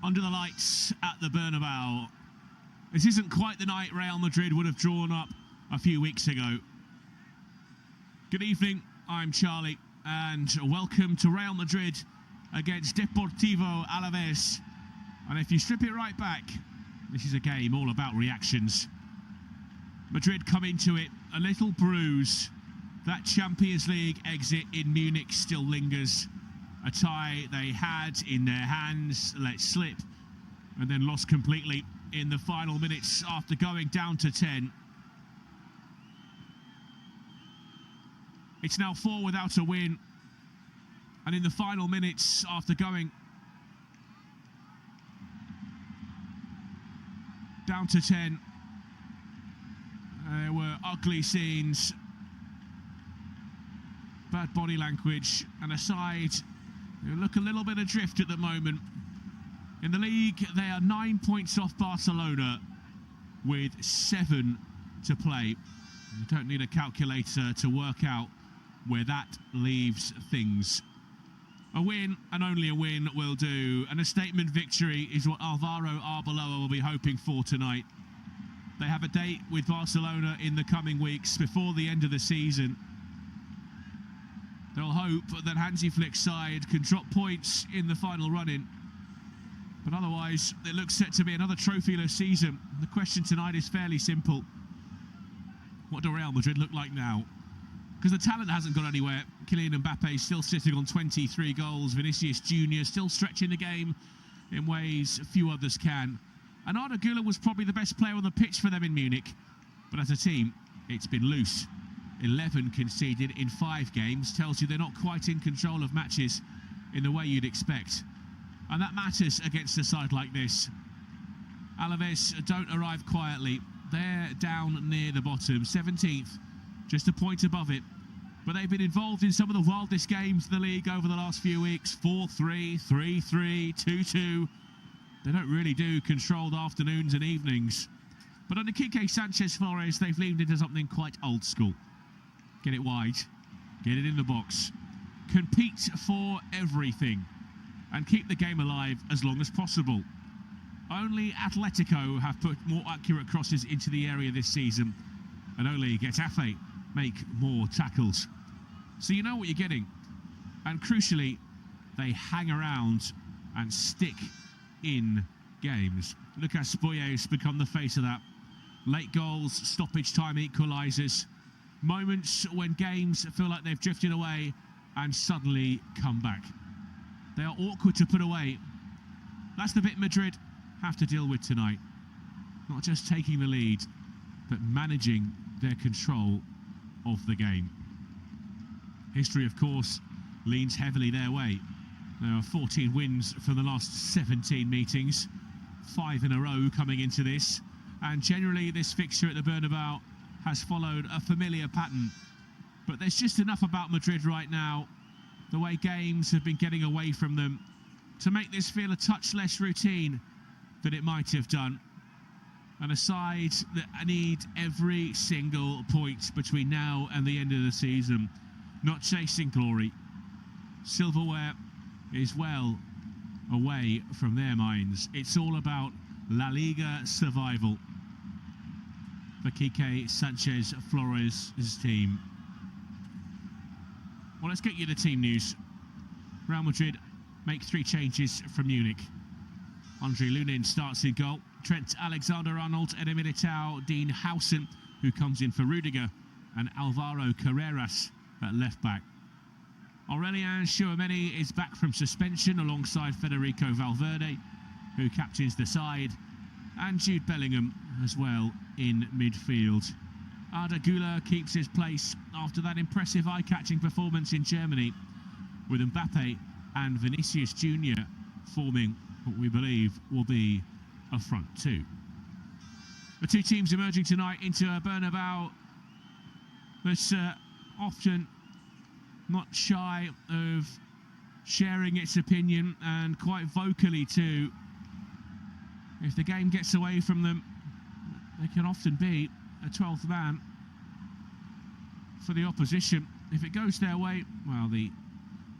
under the lights at the Bernabeu. This isn't quite the night Real Madrid would have drawn up a few weeks ago. Good evening, I'm Charlie, and welcome to Real Madrid against Deportivo Alaves. And if you strip it right back, this is a game all about reactions. Madrid come into it a little bruised. That Champions League exit in Munich still lingers. A tie they had in their hands, let slip, and then lost completely in the final minutes after going down to 10. It's now 4 without a win, and in the final minutes after going down to 10, there were ugly scenes, bad body language, and a side who look a little bit adrift at the moment. In the league, they are 9 points off Barcelona with 7 to play. You don't need a calculator to work out where that leaves things. A win, and only a win, will do. And a statement victory is what Alvaro Arbeloa will be hoping for tonight. They have a date with Barcelona in the coming weeks before the end of the season. They'll hope that Hansi Flick's side can drop points in the final run-in. But otherwise, it looks set to be another trophyless season. The question tonight is fairly simple. What do Real Madrid look like now? Because the talent hasn't gone anywhere. Kylian Mbappe still sitting on 23 goals. Vinicius Jr. still stretching the game in ways few others can. And Arda Güler was probably the best player on the pitch for them in Munich. But as a team, it's been loose. 11 conceded in 5 games tells you they're not quite in control of matches in the way you'd expect. And that matters against a side like this. Alaves don't arrive quietly. They're down near the bottom, 17th, just a point above it. But they've been involved in some of the wildest games in the league over the last few weeks. 4-3, 3-3, 2-2. They don't really do controlled afternoons and evenings. But under Quique Sanchez Flores, they've leaned into something quite old school. Get it wide, get it in the box, compete for everything, and keep the game alive as long as possible. Only Atletico have put more accurate crosses into the area this season, and only Getafe make more tackles. So you know what you're getting. And crucially, they hang around and stick in games. Lucas Boyer's become the face of that. Late goals, stoppage time equalisers. Moments when games feel like they've drifted away and suddenly come back. They are awkward to put away. That's the bit Madrid have to deal with tonight. Not just taking the lead, but managing their control of the game. History, of course, leans heavily their way. There are 14 wins from the last 17 meetings, 5 in a row coming into this, and generally this fixture at the Bernabeu has followed a familiar pattern. But there's just enough about Madrid right now, the way games have been getting away from them, to make this feel a touch less routine than it might have done. And a side that need every single point between now and the end of the season, not chasing glory. Silverware is well away from their minds. It's all about La Liga survival for Quique Sanchez Flores' team. Well, let's get you the team news. Real Madrid make 3 changes from Munich. Andre Lunin starts in goal. Trent Alexander-Arnold, Eder Militao, Dean Howson, who comes in for Rudiger, and Alvaro Carreras at left back. Aurelien Tchouameni is back from suspension alongside Federico Valverde, who captains the side, and Jude Bellingham as well in midfield. Arda Güler keeps his place after that impressive eye-catching performance in Germany, with Mbappe and Vinicius Jr. forming what we believe will be a front 2. The 2 teams emerging tonight into a Bernabeu that's often not shy of sharing its opinion, and quite vocally too. If the game gets away from them, they can often be a 12th man for the opposition. If it goes their way, well, the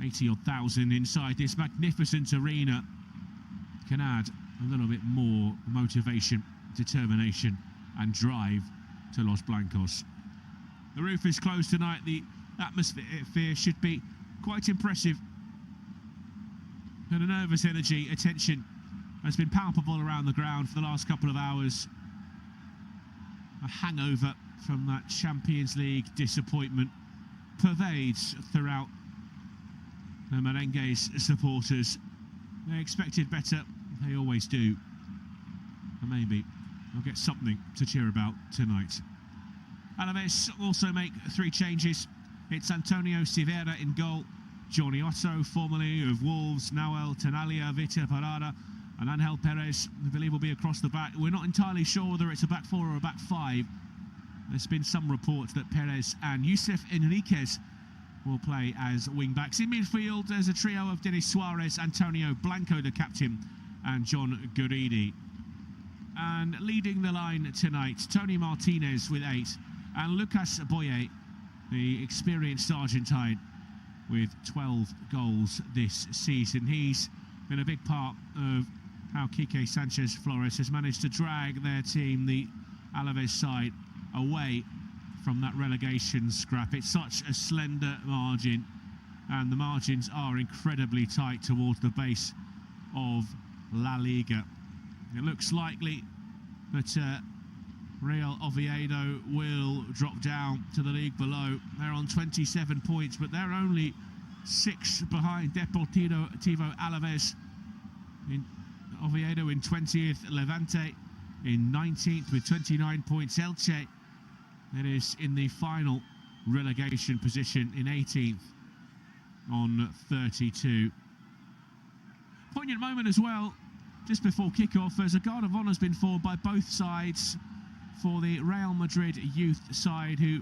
80-odd thousand inside this magnificent arena can add a little bit more motivation, determination and drive to Los Blancos. The roof is closed tonight. The atmosphere should be quite impressive. And a nervous energy, a tension has been palpable around the ground for the last couple of hours. A hangover from that Champions League disappointment pervades throughout the Merengues supporters. They expected better, they always do. And maybe they'll get something to cheer about tonight. Alaves also make 3 changes. It's Antonio Silveira in goal, Johnny Otto, formerly of Wolves, Noel Tenalia, Vitor Parada, and Angel Perez, I believe, will be across the back. We're not entirely sure whether it's a back 4 or a back 5. There's been some reports that Perez and Youssef Enriquez will play as wing-backs. In midfield, there's a trio of Denis Suarez, Antonio Blanco, the captain, and John Guridi. And leading the line tonight, Tony Martinez with 8, and Lucas Boye, the experienced Argentine, with 12 goals this season. He's been a big part of how Quique Sanchez Flores has managed to drag their team, the Alaves side, away from that relegation scrap. It's such a slender margin, and the margins are incredibly tight towards the base of La Liga. It looks likely that Real Oviedo will drop down to the league below. They're on 27 points, but they're only 6 behind Deportivo Alaves. In Oviedo in 20th, Levante in 19th with 29 points. Elche, that is in the final relegation position, in 18th on 32. Poignant moment as well, just before kick-off, as a guard of honour has been formed by both sides for the Real Madrid youth side, who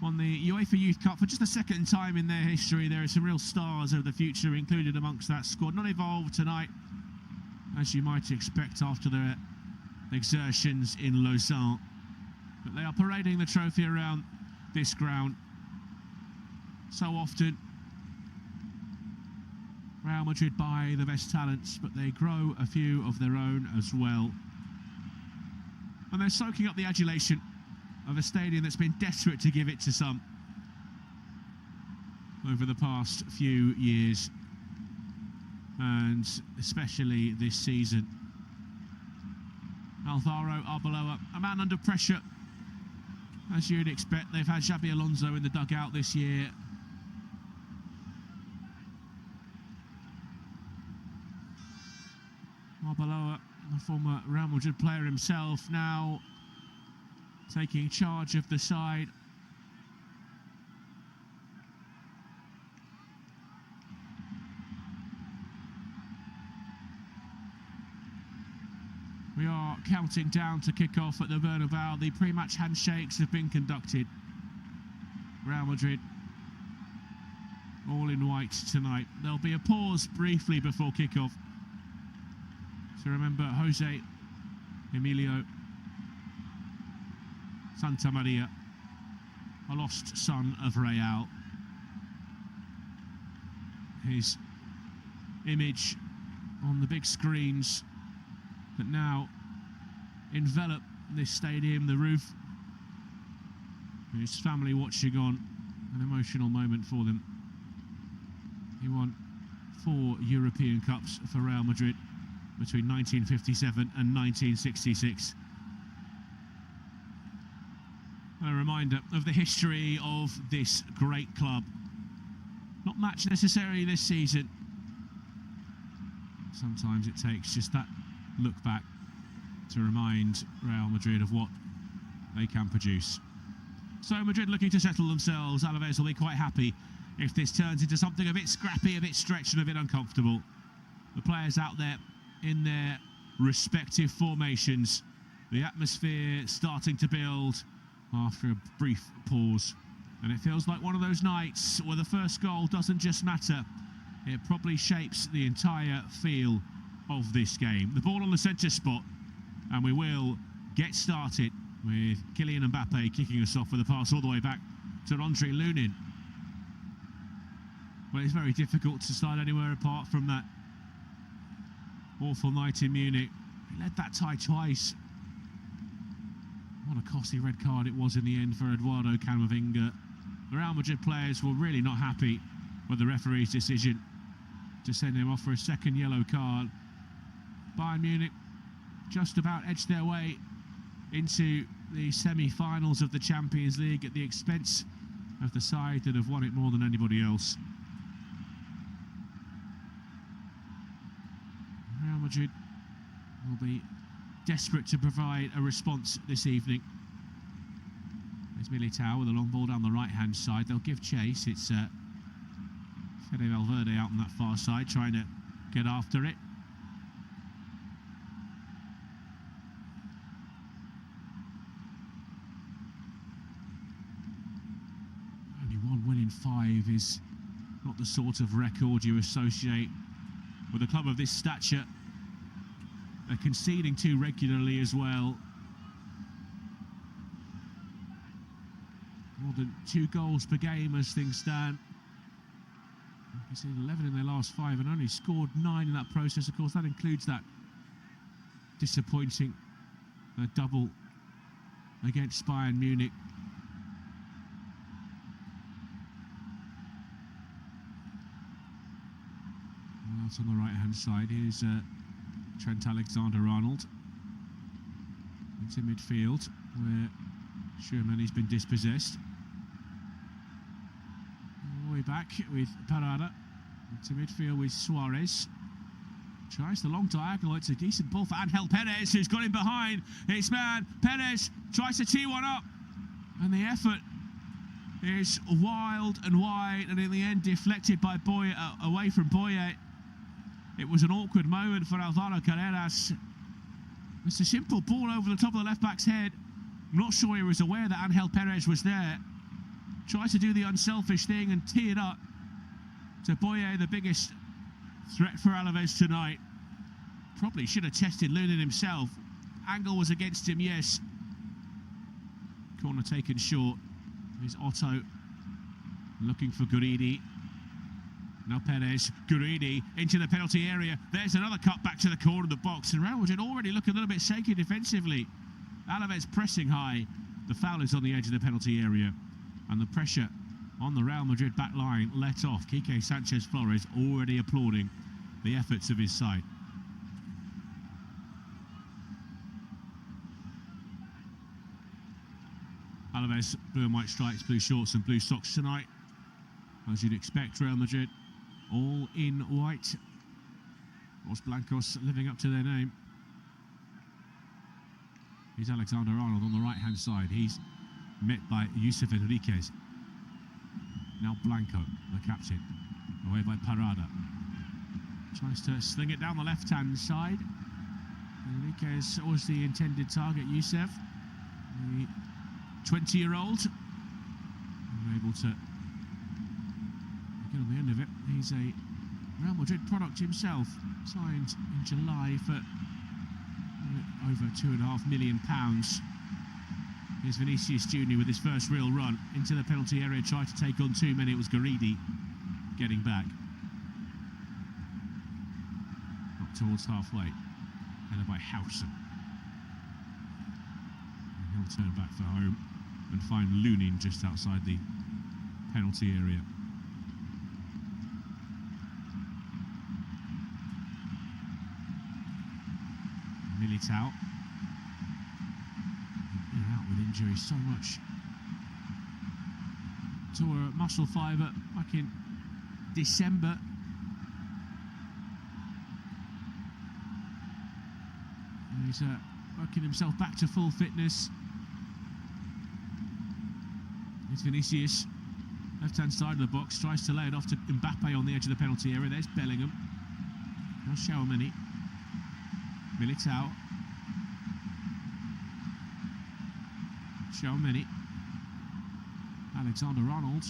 won the UEFA Youth Cup for just the 2nd time in their history. There are some real stars of the future included amongst that squad. Not involved tonight, as you might expect after their exertions in Lausanne. But they are parading the trophy around this ground so often. Real Madrid buy the best talents, but they grow a few of their own as well. And they're soaking up the adulation of a stadium that's been desperate to give it to some over the past few years, and especially this season. Alvaro Arbeloa, a man under pressure, as you'd expect. They've had Xabi Alonso in the dugout this year. Arbeloa, a former Real Madrid player himself, now taking charge of the side. We are counting down to kick off at the Bernabeu. The pre-match handshakes have been conducted. Real Madrid all in white tonight. There'll be a pause briefly before kick-off to remember Jose Emilio Santa Maria, a lost son of Real. His image on the big screens that now envelop this stadium, the roof. His family watching on, an emotional moment for them. He won 4 European Cups for Real Madrid between 1957 and 1966. A reminder of the history of this great club. Not much necessarily this season. Sometimes it takes just that look back to remind Real Madrid of what they can produce. So Madrid looking to settle themselves. Alaves will be quite happy if this turns into something a bit scrappy, a bit stretched and a bit uncomfortable. The players out there in their respective formations. The atmosphere starting to build after a brief pause. And it feels like one of those nights where the first goal doesn't just matter. It probably shapes the entire feel of this game. The ball on the centre spot, and we will get started with Kylian Mbappe kicking us off with a pass all the way back to Andre Lunin. Well, it's very difficult to start anywhere apart from that Awful night in Munich. He led that tie twice. What a costly red card it was in the end for Eduardo Camavinga. The Real Madrid players were really not happy with the referee's decision to send him off for a second yellow card. Bayern Munich just about edged their way into the semi-finals of the Champions League at the expense of the side that have won it more than anybody else. Real Madrid will be desperate to provide a response this evening. There's Militao with a long ball down the right-hand side. They'll give chase. It's Fede Valverde out on that far side, trying to get after it. Only one win in 5 is not the sort of record you associate with a club of this stature. They're conceding too regularly as well. More than 2 goals per game as things stand. You see 11 in their last 5 and only scored 9 in that process. Of course, that includes that disappointing double against Bayern Munich. Out on the right-hand side, here's Trent Alexander-Arnold into midfield, where Tchouaméni's been dispossessed. All the way back with Parada into midfield with Suarez. Tries the long diagonal. It's a decent ball for Angel Perez, who's got him behind. It's man Perez tries to tee one up, and the effort is wild and wide, and in the end deflected by Boye, away from Boye. It was an awkward moment for Alvaro Carreras. It's a simple ball over the top of the left-back's head. I'm not sure he was aware that Angel Perez was there. Tried to do the unselfish thing and tee it up to Boye, the biggest threat for Alaves tonight. Probably should have tested Lunin himself. Angle was against him, yes. Corner taken short. Here's Otto looking for Guridi. Now Perez, Guridi into the penalty area. There's another cut back to the corner of the box. And Real Madrid already look a little bit shaky defensively. Alaves pressing high. The foul is on the edge of the penalty area. And the pressure on the Real Madrid back line let off. Quique Sanchez-Flores already applauding the efforts of his side. Alaves, blue and white stripes, blue shorts and blue socks tonight. As you'd expect, Real Madrid all in white. Los Blancos living up to their name. Here's Alexander-Arnold on the right-hand side. He's met by Yusuf Enriquez. Now Blanco, the captain, away by Parada. Tries to sling it down the left-hand side. Enriquez was the intended target, Yusuf. The 20-year-old. Able to get on the end of it. He's a Real Madrid product himself, signed in July for over £2.5 million. Here's Vinicius Junior with his first real run into the penalty area, tried to take on too many. It was Guridi getting back. Up towards halfway, headed by Howson. And he'll turn back for home and find Lunin just outside the penalty area. Militao out with injury, so much tore a muscle fibre back in December. And he's working himself back to full fitness. It's Vinicius, left-hand side of the box, tries to lay it off to Mbappe on the edge of the penalty area. There's Bellingham. Now Tchouaméni. Militao. Tchouaméni. Alexander-Arnold.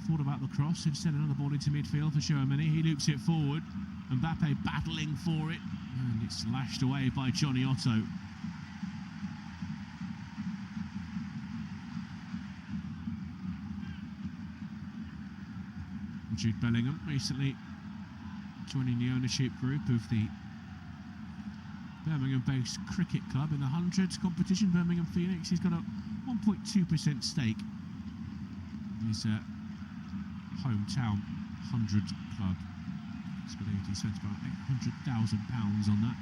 Thought about the cross, instead another ball into midfield for Tchouaméni. He loops it forward. Mbappe battling for it. And it's lashed away by Johnny Otto. Jude Bellingham recently joining the ownership group of the Birmingham-based cricket club in the hundreds competition. Birmingham Phoenix. He's got a 1.2% stake in his hometown 100 club. It's believed he spent about £800,000 on that.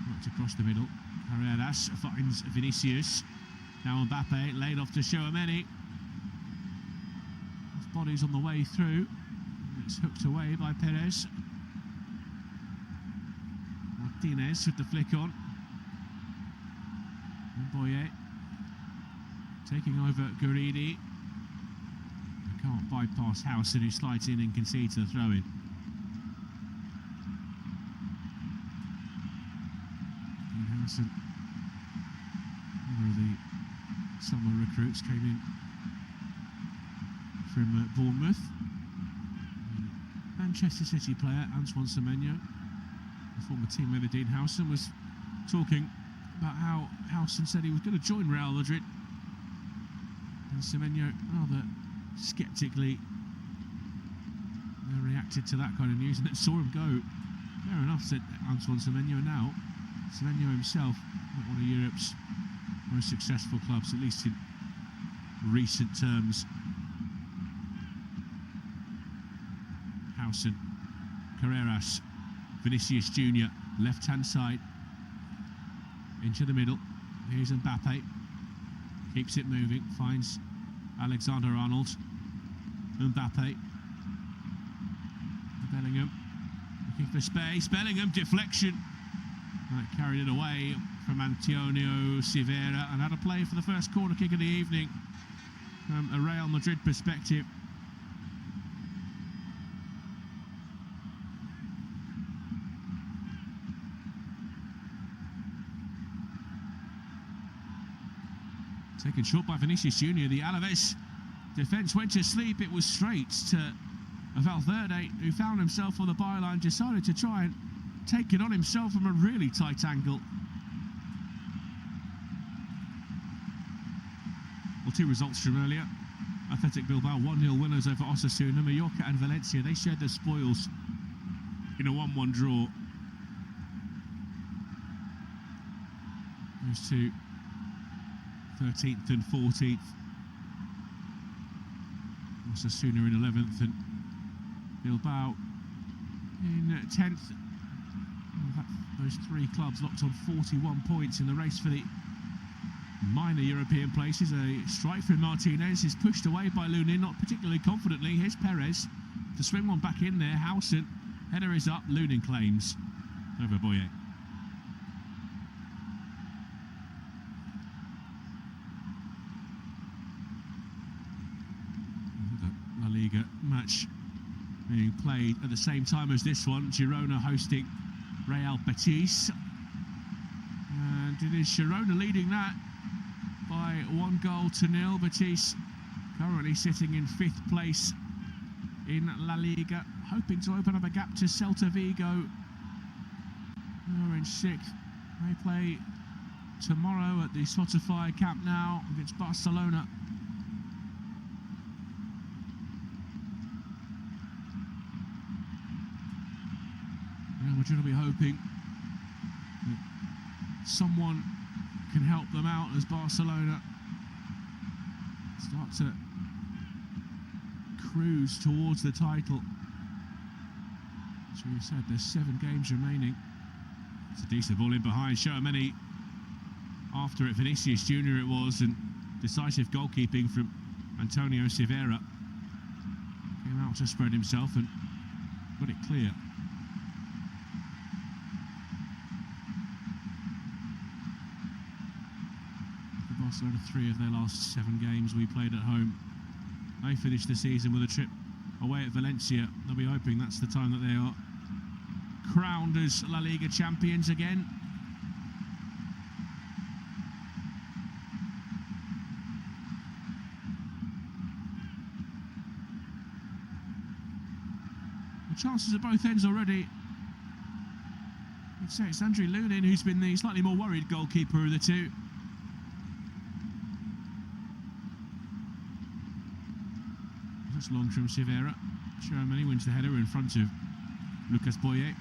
Worked across the middle. Carreras finds Vinicius. Now Mbappe laid off to Tchouaméni. Bodies on the way through. It's hooked away by Perez. Martinez with the flick on. And Boye taking over Guridi. Can't bypass Howson, who slides in and concedes the throw-in. Howson, one of the summer recruits, came in from Bournemouth. Manchester City player Antoine Semenyo, the former teammate of Dean Howson, was talking about how Howson said he was going to join Real Madrid, and Semenyo rather sceptically reacted to that kind of news and then saw him go. Fair enough, said Antoine Semenyo. Now Semenyo himself, one of Europe's most successful clubs, at least in recent terms. Howson, Carreras, Vinicius Jr., left-hand side, into the middle. Here's Mbappe, keeps it moving, finds Alexander-Arnold. Mbappe, Bellingham, looking for space. Bellingham, deflection. Carried it away from Antonio Silveira, and had a play for the first corner kick of the evening from a Real Madrid perspective. Taken short by Vinicius Jr. The Alaves defence went to sleep. It was straight to Valverde, who found himself on the byline, decided to try and take it on himself from a really tight angle. Well, two results from earlier. Athletic Bilbao 1-0 winners over Osasuna. Mallorca and Valencia, they shared their spoils in a 1-1 draw. Those two, 13th and 14th. Osasuna in 11th and Bilbao in 10th. Those three clubs locked on 41 points in the race for the minor European places. A strike from Martinez is pushed away by Lunin, not particularly confidently. Here's Perez to swing one back in there. Howson, header is up. Lunin claims over Boye. The La Liga match being played at the same time as this one. Girona hosting Real Betis, and it is Girona leading that by 1-0. Betis currently sitting in 5th place in La Liga, hoping to open up a gap to Celta Vigo, who are in 6th. They play tomorrow at the Spotify Camp Nou against Barcelona. Madrid will be hoping that someone can help them out as Barcelona start to cruise towards the title. As we said, there's 7 games remaining. It's a decent ball in behind. Tchouaméni after it. Vinicius Jr. it was, and decisive goalkeeping from Antonio Silveira. Came out to spread himself and got it clear. Barcelona 3 of their last 7 games we played at home. They finished the season with a trip away at Valencia. They'll be hoping that's the time that they are crowned as La Liga champions again. The chances at both ends already. I'd say it's Andrew Lunin who's been the slightly more worried goalkeeper of the two. That's long from Silveira. Germany wins the header in front of Lucas Boye.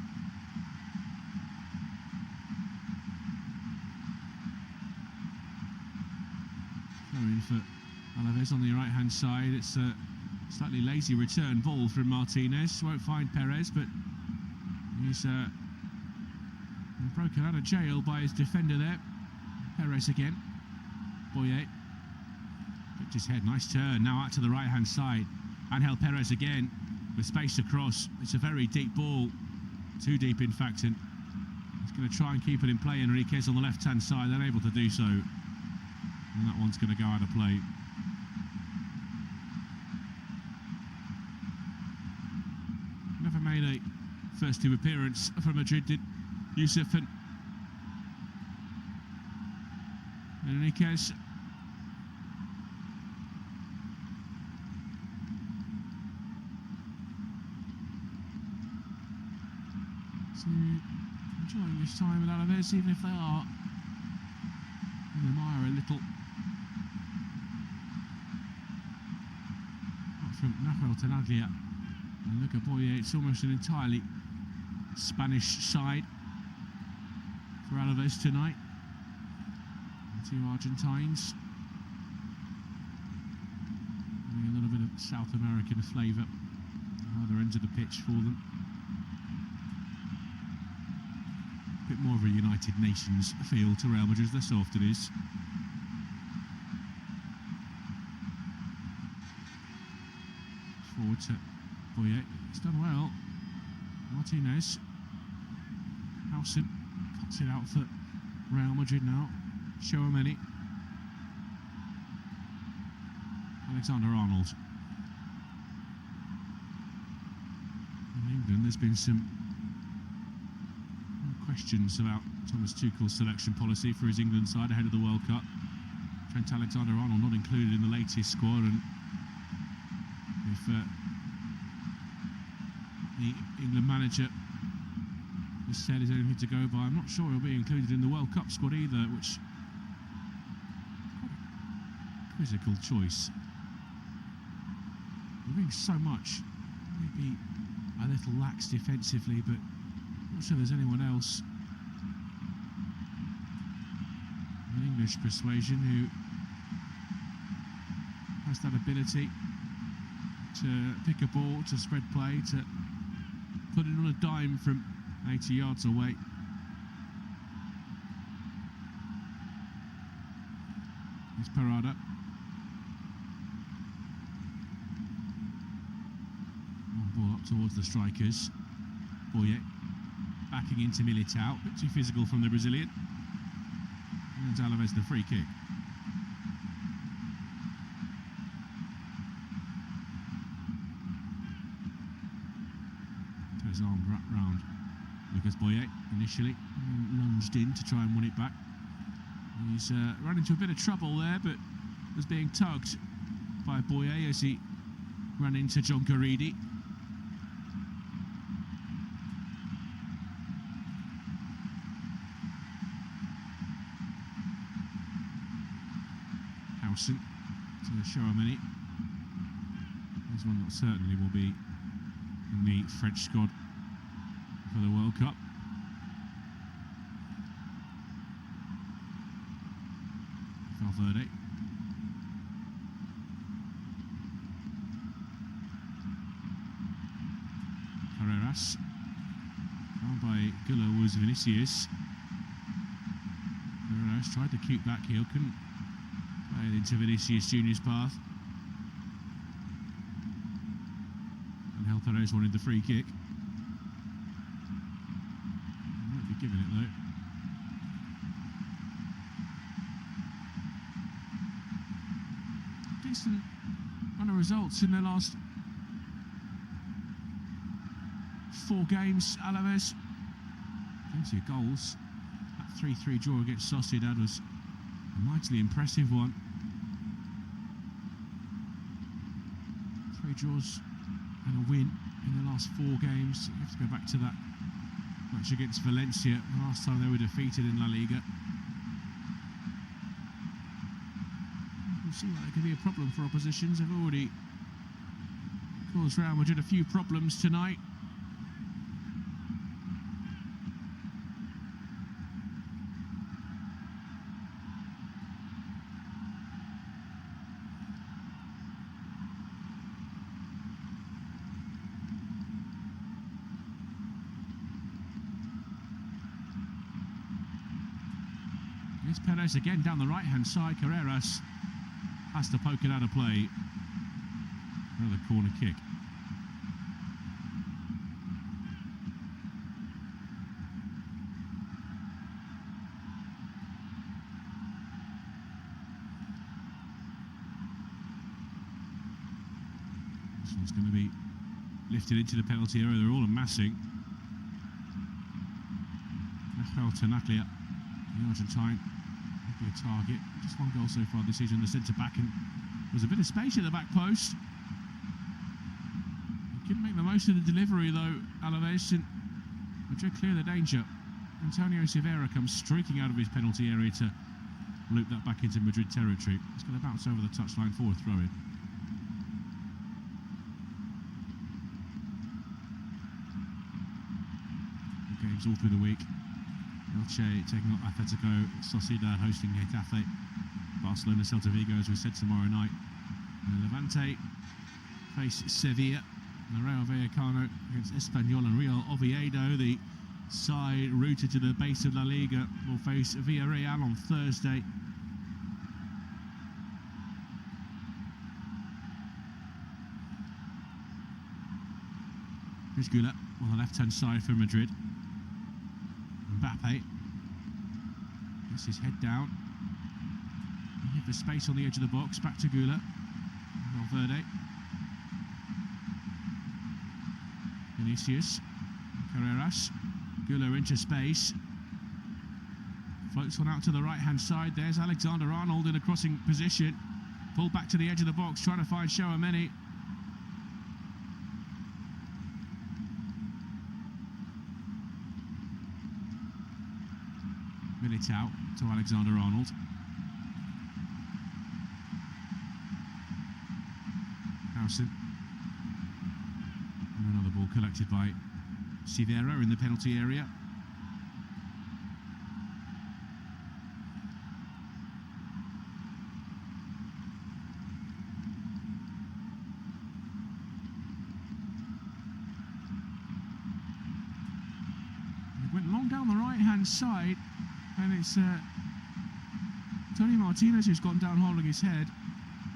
Going for Alaves on the right-hand side. It's a slightly lazy return ball from Martinez. Won't find Perez, but he's broken out of jail by his defender there. Perez again. Boye. Picked his head. Nice turn. Now out to the right-hand side. Angel Perez again with space across. It's a very deep ball. Too deep, in fact, and he's going to try and keep it in play. Enriquez on the left-hand side, unable to do so. And that one's going to go out of play. Never made a first-team appearance for Madrid, did Yusuf, and Enriquez. So, enjoying this time with Alaves, even if they are in the mire a little. From Nahuel Tenaglia and look at Boye, it's almost an entirely Spanish side for Alaves tonight. The two Argentines having a little bit of South American flavour at either ends of the pitch for them. A bit more of a United Nations feel to Real Madrid, that's how often it is. Forward to Boye, it's done well. Martinez, Howson cuts it out for Real Madrid now. Chouameni, Alexander-Arnold. In England, there's been some questions about Thomas Tuchel's selection policy for his England side ahead of the World Cup. Trent Alexander-Arnold not included in the latest squad, and if the England manager has said is anything to go by, I'm not sure he'll be included in the World Cup squad either, which is quite a quizzical choice. We're doing so much, maybe a little lax defensively, but I'm not sure there's anyone else of English persuasion who has that ability to pick a ball, to spread play, to put it on a dime from 80 yards away. Here's Parada. Ball up towards the strikers. Boye backing into Militao, a bit too physical from the Brazilian. And Alaves the free kick. His arm wrapped round Lucas Boye initially, and lunged in to try and win it back. He's run into a bit of trouble there, but was being tugged by Boye as he ran into John Garidi. Howson to Chouameni. There's one that certainly will be in the French squad for the World Cup. Valverde. Carreras. Found by Gula was Vinicius. Carreras tried to keep back heel, couldn't play it into Vinicius Junior's path. Angel Perez wanted the free kick. He might be giving it though. Decent run of results in their last 4 games, Alaves. Plenty of goals. That 3-3 draw against Sociedad was a mightily impressive one. 3 draws and a win in the last 4 games. You have to go back to that match against Valencia, the last time they were defeated in La Liga. It seems like it could be a problem for oppositions. They've already Caused Real Madrid a few problems tonight. Here's Perez again down the right-hand side. Carreras has to poke it out of play. Another corner kick. This one's going to be lifted into the penalty area. They're all amassing. Rafael Tenaglia, the Argentine, will be a target. Just one goal so far this season, the centre-back, and there's a bit of space at the back post. He couldn't make the most of the delivery though, Alaves, and Madrid clear the danger. Antonio Silveira comes streaking out of his penalty area to loop that back into Madrid territory. It's going to bounce over the touchline for a throw-in. Games all through the week. Elche taking on Atletico, Sociedad hosting Getafe, Barcelona, Celta Vigo, as we said, tomorrow night. And Levante face Sevilla, and Rayo Vallecano against Espanyol, and Real Oviedo, the side rooted to the base of La Liga, will face Villarreal on Thursday. Here's Gula on the left-hand side for Madrid. Mbappe gets his head down. He hit the space on the edge of the box. Back to Gula. Valverde. Vinicius. Carreras. Gula into space. Floats one out to the right-hand side. There's Alexander-Arnold in a crossing position. Pulled back to the edge of the box, trying to find Tchouaméni. Militao to Alexander-Arnold. Harrison. And another ball collected by Silveira in the penalty area. It went long down the right-hand side. And it's Tony Martinez who's gone down holding his head.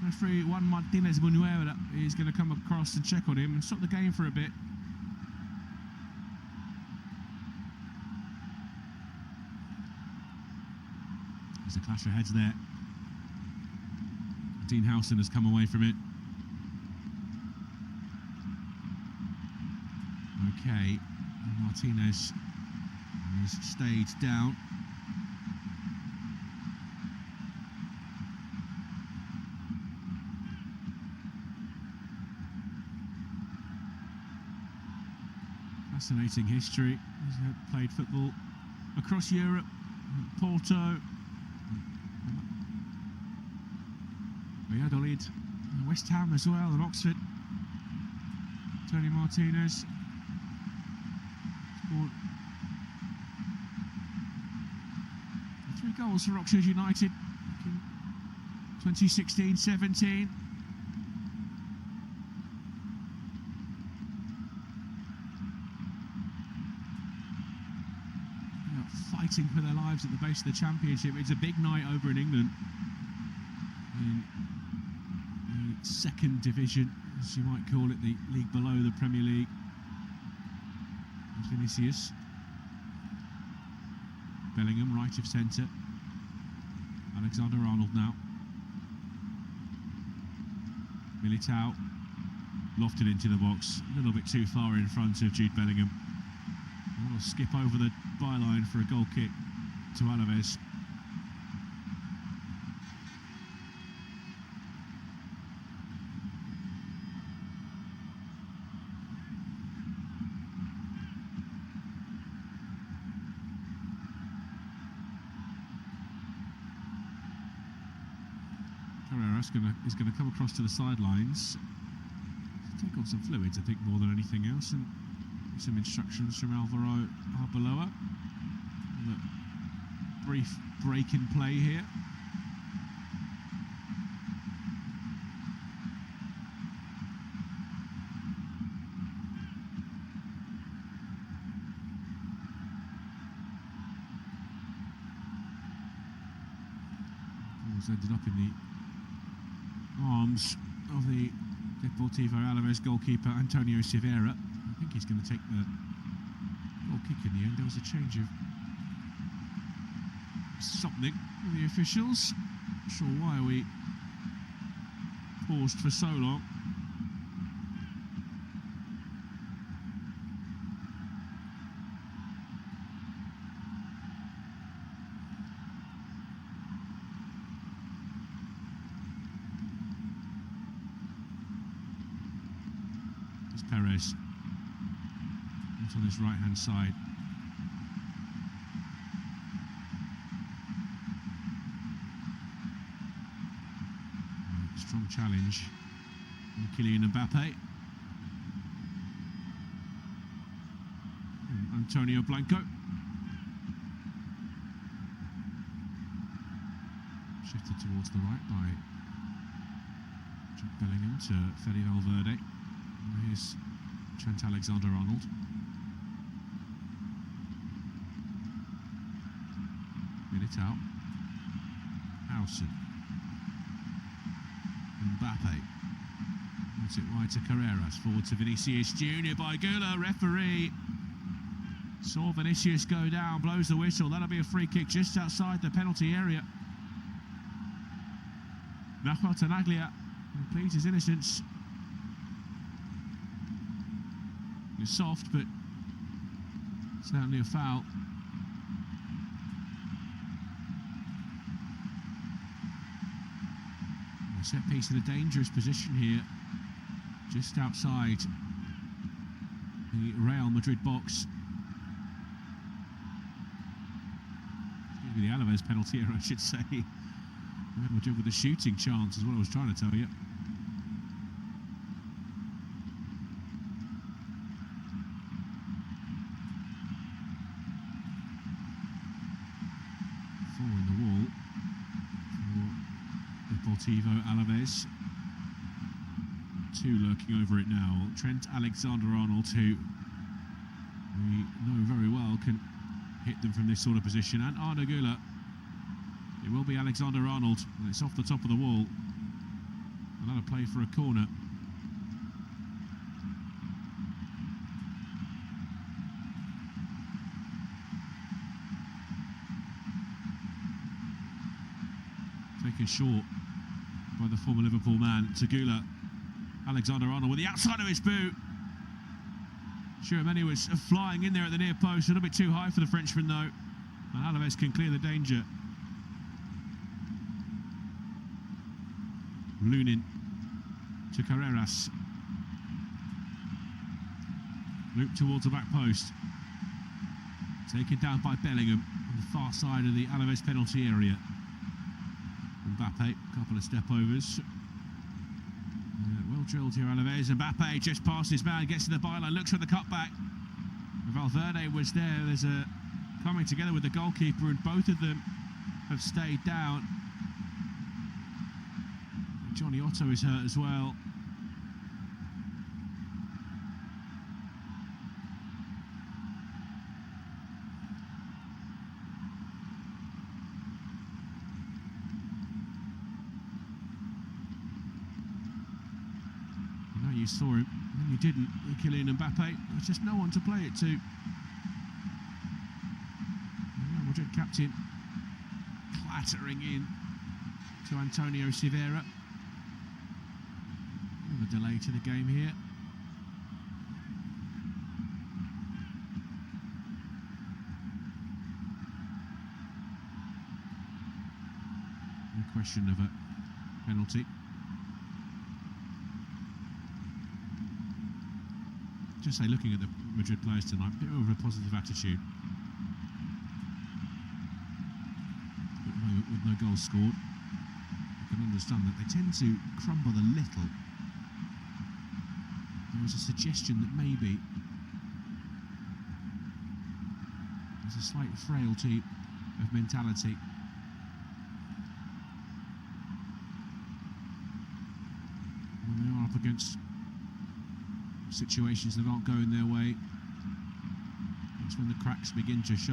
Referee Juan Martinez Munuera is going to come across and check on him and stop the game for a bit. There's a clash of heads there. Dean Howson has come away from it. Okay, Martinez has stayed down. Fascinating history. He's played football across Europe, Porto, Valladolid, West Ham as well, and Oxford. Tony Martinez scored 3 goals for Oxford United in 2016-17. Fighting for their lives at the base of the Championship. It's a big night over in England, in the second division, as you might call it, the league below the Premier League. There's Vinicius. Bellingham, right of centre. Alexander-Arnold now. Militao lofted into the box, a little bit too far in front of Jude Bellingham. We'll skip over the byline for a goal kick to Alaves. Carreras is going to come across to the sidelines. take on some fluids, I think, more than anything else, and some instructions from Alvaro Arbeloa. A brief break in play here. Ball's ended up in the arms of the Deportivo Alaves goalkeeper Antonio Silveira. I think he's going to take the goal kick in the end. There was a change of something with the officials. Not sure why we paused for so long. It's Perez. It's on his right hand side. Strong challenge from Kylian Mbappe. And Antonio Blanco. Shifted towards the right by Jude Bellingham to Fede Valverde. And here's Trent Alexander-Arnold. Militao. Howson. Mbappe. Puts it wide to Carreras. Forward to Vinicius Junior by Gula. Referee saw Vinicius go down, blows the whistle. That'll be a free kick just outside the penalty area. Nahuel Tenaglia pleads his innocence. It's soft, but certainly a foul. Set piece in a dangerous position here, just outside the Real Madrid box. Excuse me, the Alaves penalty area, I should say. Real Madrid with a shooting chance is what I was trying to tell you. Four in the wall. Deportivo Alaves. Two lurking over it now. Trent Alexander-Arnold, who we know very well can hit them from this sort of position, and Arda Güler. It will be Alexander-Arnold, and it's off the top of the wall. Another play for a corner. Taken short by the former Liverpool man, Tagula. Alexander-Arnold with the outside of his boot. Tchouaméni was flying in there at the near post, a little bit too high for the Frenchman though. And Alaves can clear the danger. Lunin to Carreras. Loop towards the back post. Taken down by Bellingham on the far side of the Alaves penalty area. Mbappe, a couple of step overs. Well drilled here, Alaves. Mbappe just past his man, gets to the byline, looks for the cutback. Valverde was there. There's a coming together with the goalkeeper, and both of them have stayed down. Johnny Otto is hurt as well. You saw him, and then you didn't. Kylian Mbappe, there was just no one to play it to. Real Madrid captain clattering in to Antonio Silveira. A delay to the game here. No question of a penalty. Just say, looking at the Madrid players tonight, a bit of a positive attitude. With no goals scored, you can understand that they tend to crumble a little There was a suggestion that maybe there's a slight frailty of mentality. When they are up against situations that aren't going their way, that's when the cracks begin to show.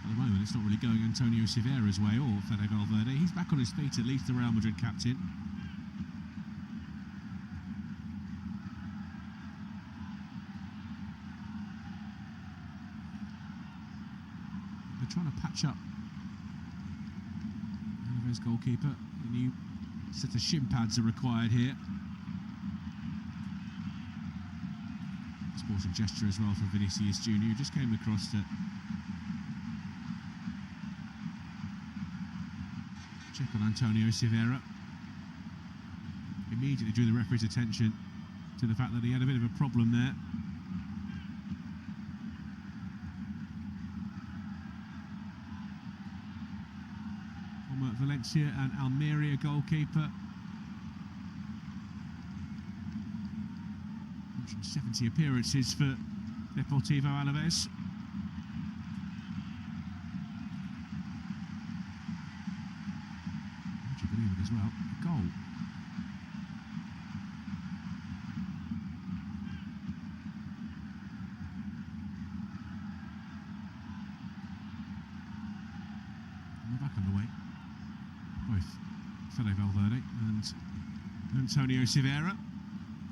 At the moment, it's not really going Antonio Silvera's way or Fede Valverde. He's back on his feet, at least the Real Madrid captain. They're trying to patch up Alaves goalkeeper. A new set of shin pads are required here. Sporting gesture as well from Vinicius Junior, who just came across to check on Antonio Silvera. Immediately drew the referee's attention to the fact that he had a bit of a problem there. Former Valencia and Almeria goalkeeper. 170 appearances for Deportivo Alaves. Would you believe it as well? A goal. And we're back underway. Both Fede Valverde and Antonio Silvera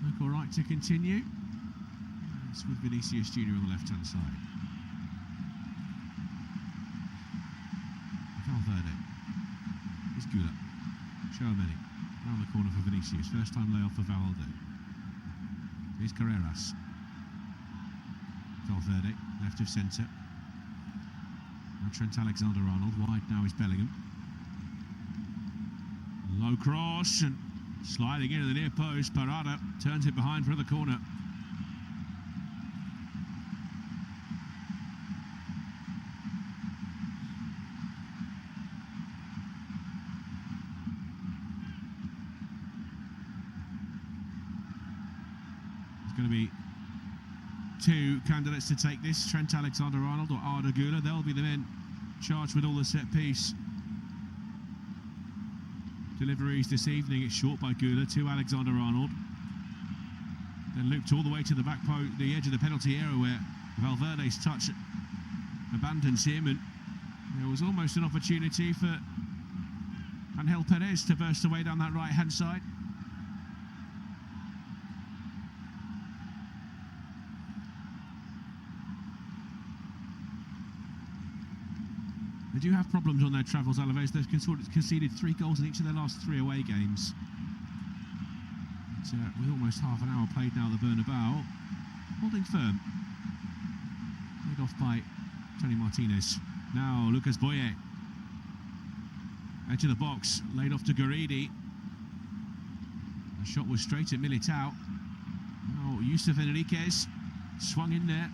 look all right to continue. It's with Vinicius Junior on the left-hand side. Valverde. Here's Gula. Chouameni. Round the corner for Vinicius. First time layoff for Valverde. Here's Carreras. Valverde, left of centre. Now Trent Alexander-Arnold. Wide now is Bellingham. Low cross and sliding into the near post. Parada turns it behind for the corner. Going to be two candidates to take this, Trent Alexander-Arnold or Arda Güler. They'll be the men charged with all the set piece deliveries this evening. It's short by Güler to Alexander-Arnold, then looped all the way to the back post, the edge of the penalty area, where Valverde's touch abandons him, and there was almost an opportunity for Angel Perez to burst away down that right hand side. They do have problems on their travels, Alaves. They've conceded 3 goals in each of their last 3 away games. But, with almost half an hour played now at the Bernabeu, holding firm. Laid off by Tony Martinez. Now Lucas Boye. Edge of the box, laid off to Guridi. The shot was straight at Militao. Now Yusuf Enriquez swung in there.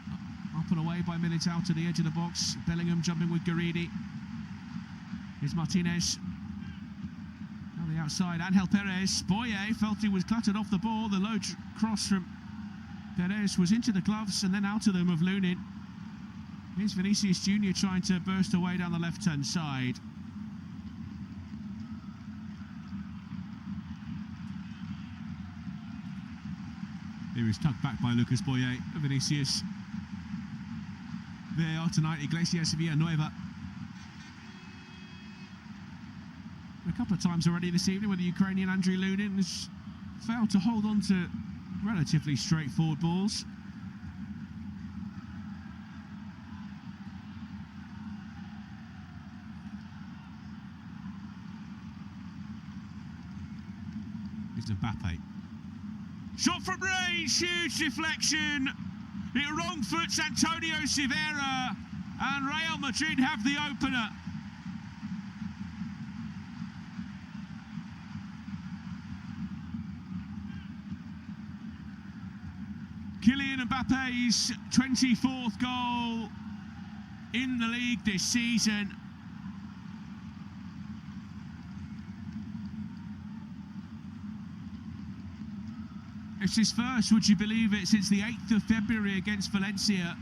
Up and away by Militao to the edge of the box. Bellingham jumping with Guridi. Here's Martinez. On the outside, Angel Perez. Boye felt he was cluttered off the ball. The low cross from Perez was into the gloves and then out of them of Lunin. Here's Vinicius Junior trying to burst away down the left-hand side. He was tugged back by Lucas Boye. Vinicius. They are tonight, Iglesias Villanueva. A couple of times already this evening where the Ukrainian Andriy Lunin has failed to hold on to relatively straightforward balls. Here's Mbappe. Shot from range, huge deflection. It wrong foots Antonio Silvera, and Real Madrid have the opener. Kylian Mbappe's 24th goal in the league this season. It's his first, would you believe it, since the 8th of February against Valencia.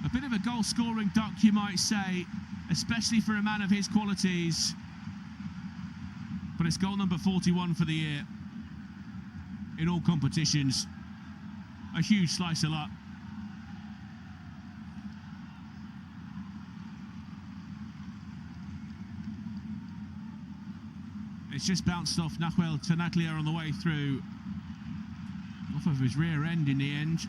A bit of a goal-scoring duck, you might say, especially for a man of his qualities. But it's goal number 41 for the year in all competitions. A huge slice of luck. It's just bounced off Nahuel Tenaglia on the way through. Off of his rear end in the end.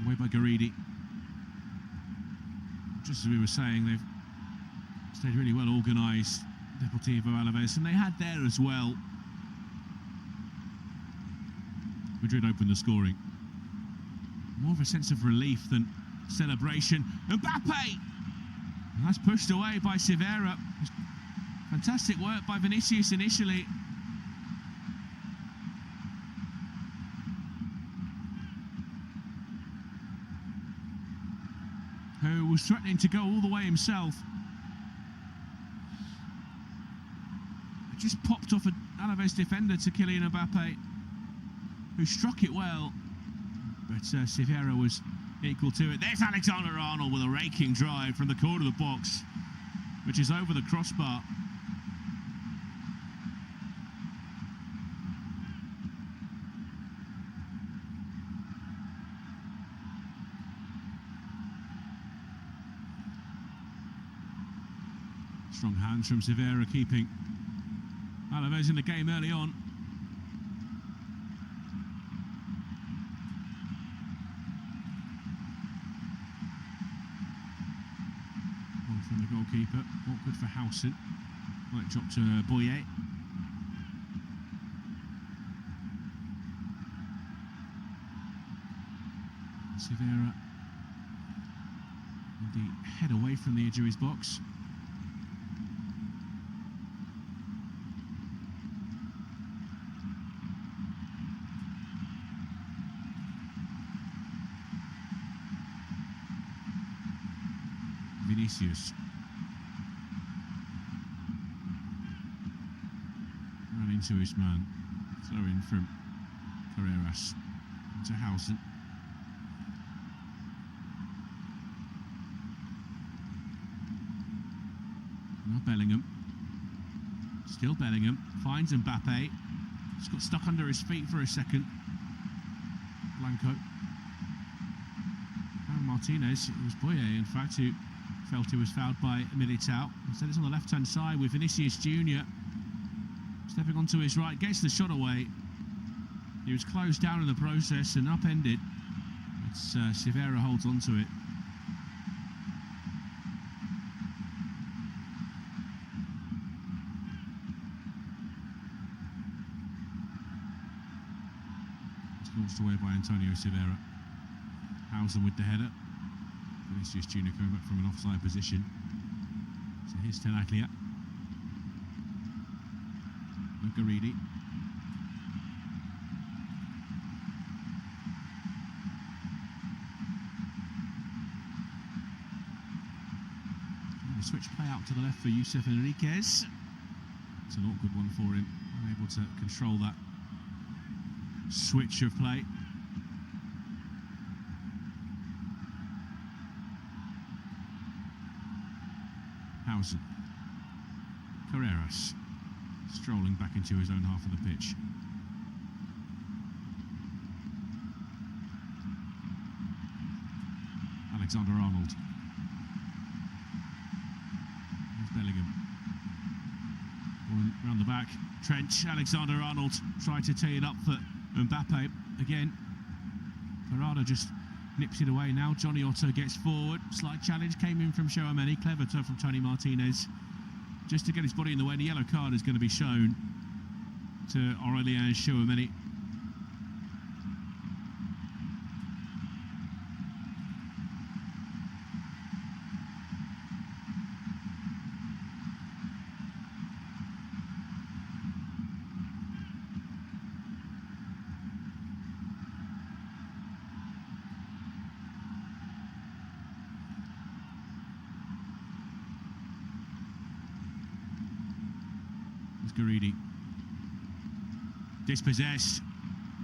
Away by Garidi. Just as we were saying, they've stayed really well organised, Deportivo Alaves, and they had there as well. Madrid opened the scoring. More of a sense of relief than celebration. Mbappe! And that's pushed away by Severa. Fantastic work by Vinicius initially. Who was threatening to go all the way himself. It just popped off an Alaves defender to Kylian Mbappe, who struck it well, but Severa was equal to it. There's Alexander-Arnold with a raking drive from the corner of the box, which is over the crossbar. Strong hands from Severa, keeping Alaves in the game early on. One from the goalkeeper, awkward for Howson. Might drop to Boye. Severa with the head away from the edge of his box. Vinicius ran into his man. Throw in from Carreras to Howson. Now Bellingham. Still Bellingham. Finds Mbappe. Just got stuck under his feet for a second. Blanco. And Martinez. It was Boye, in fact, who felt he was fouled by Militao. Instead it's on the left-hand side with Vinicius Jr. stepping onto his right, gets the shot away. He was closed down in the process and upended. It's Severa holds onto it. It's launched away by Antonio Severa. Howson with the header. Vinicius Jr. coming back from an offside position. So here's Tenaglia. Garidi. The switch play out to the left for Yusuf Enriquez. It's an awkward one for him. Unable to control that switch of play. Howson. Carreras strolling back into his own half of the pitch. Alexander-Arnold. There's Bellingham. Ball around the back. Trench. Alexander-Arnold tried to tee it up for Mbappe again. Parada just nips it away now. Johnny Otto gets forward. Slight challenge came in from Tchouaméni. Clever toe from Tony Martinez. Just to get his body in the way. And the yellow card is going to be shown to Aurélien Tchouaméni. It's Guridi. Dispossessed.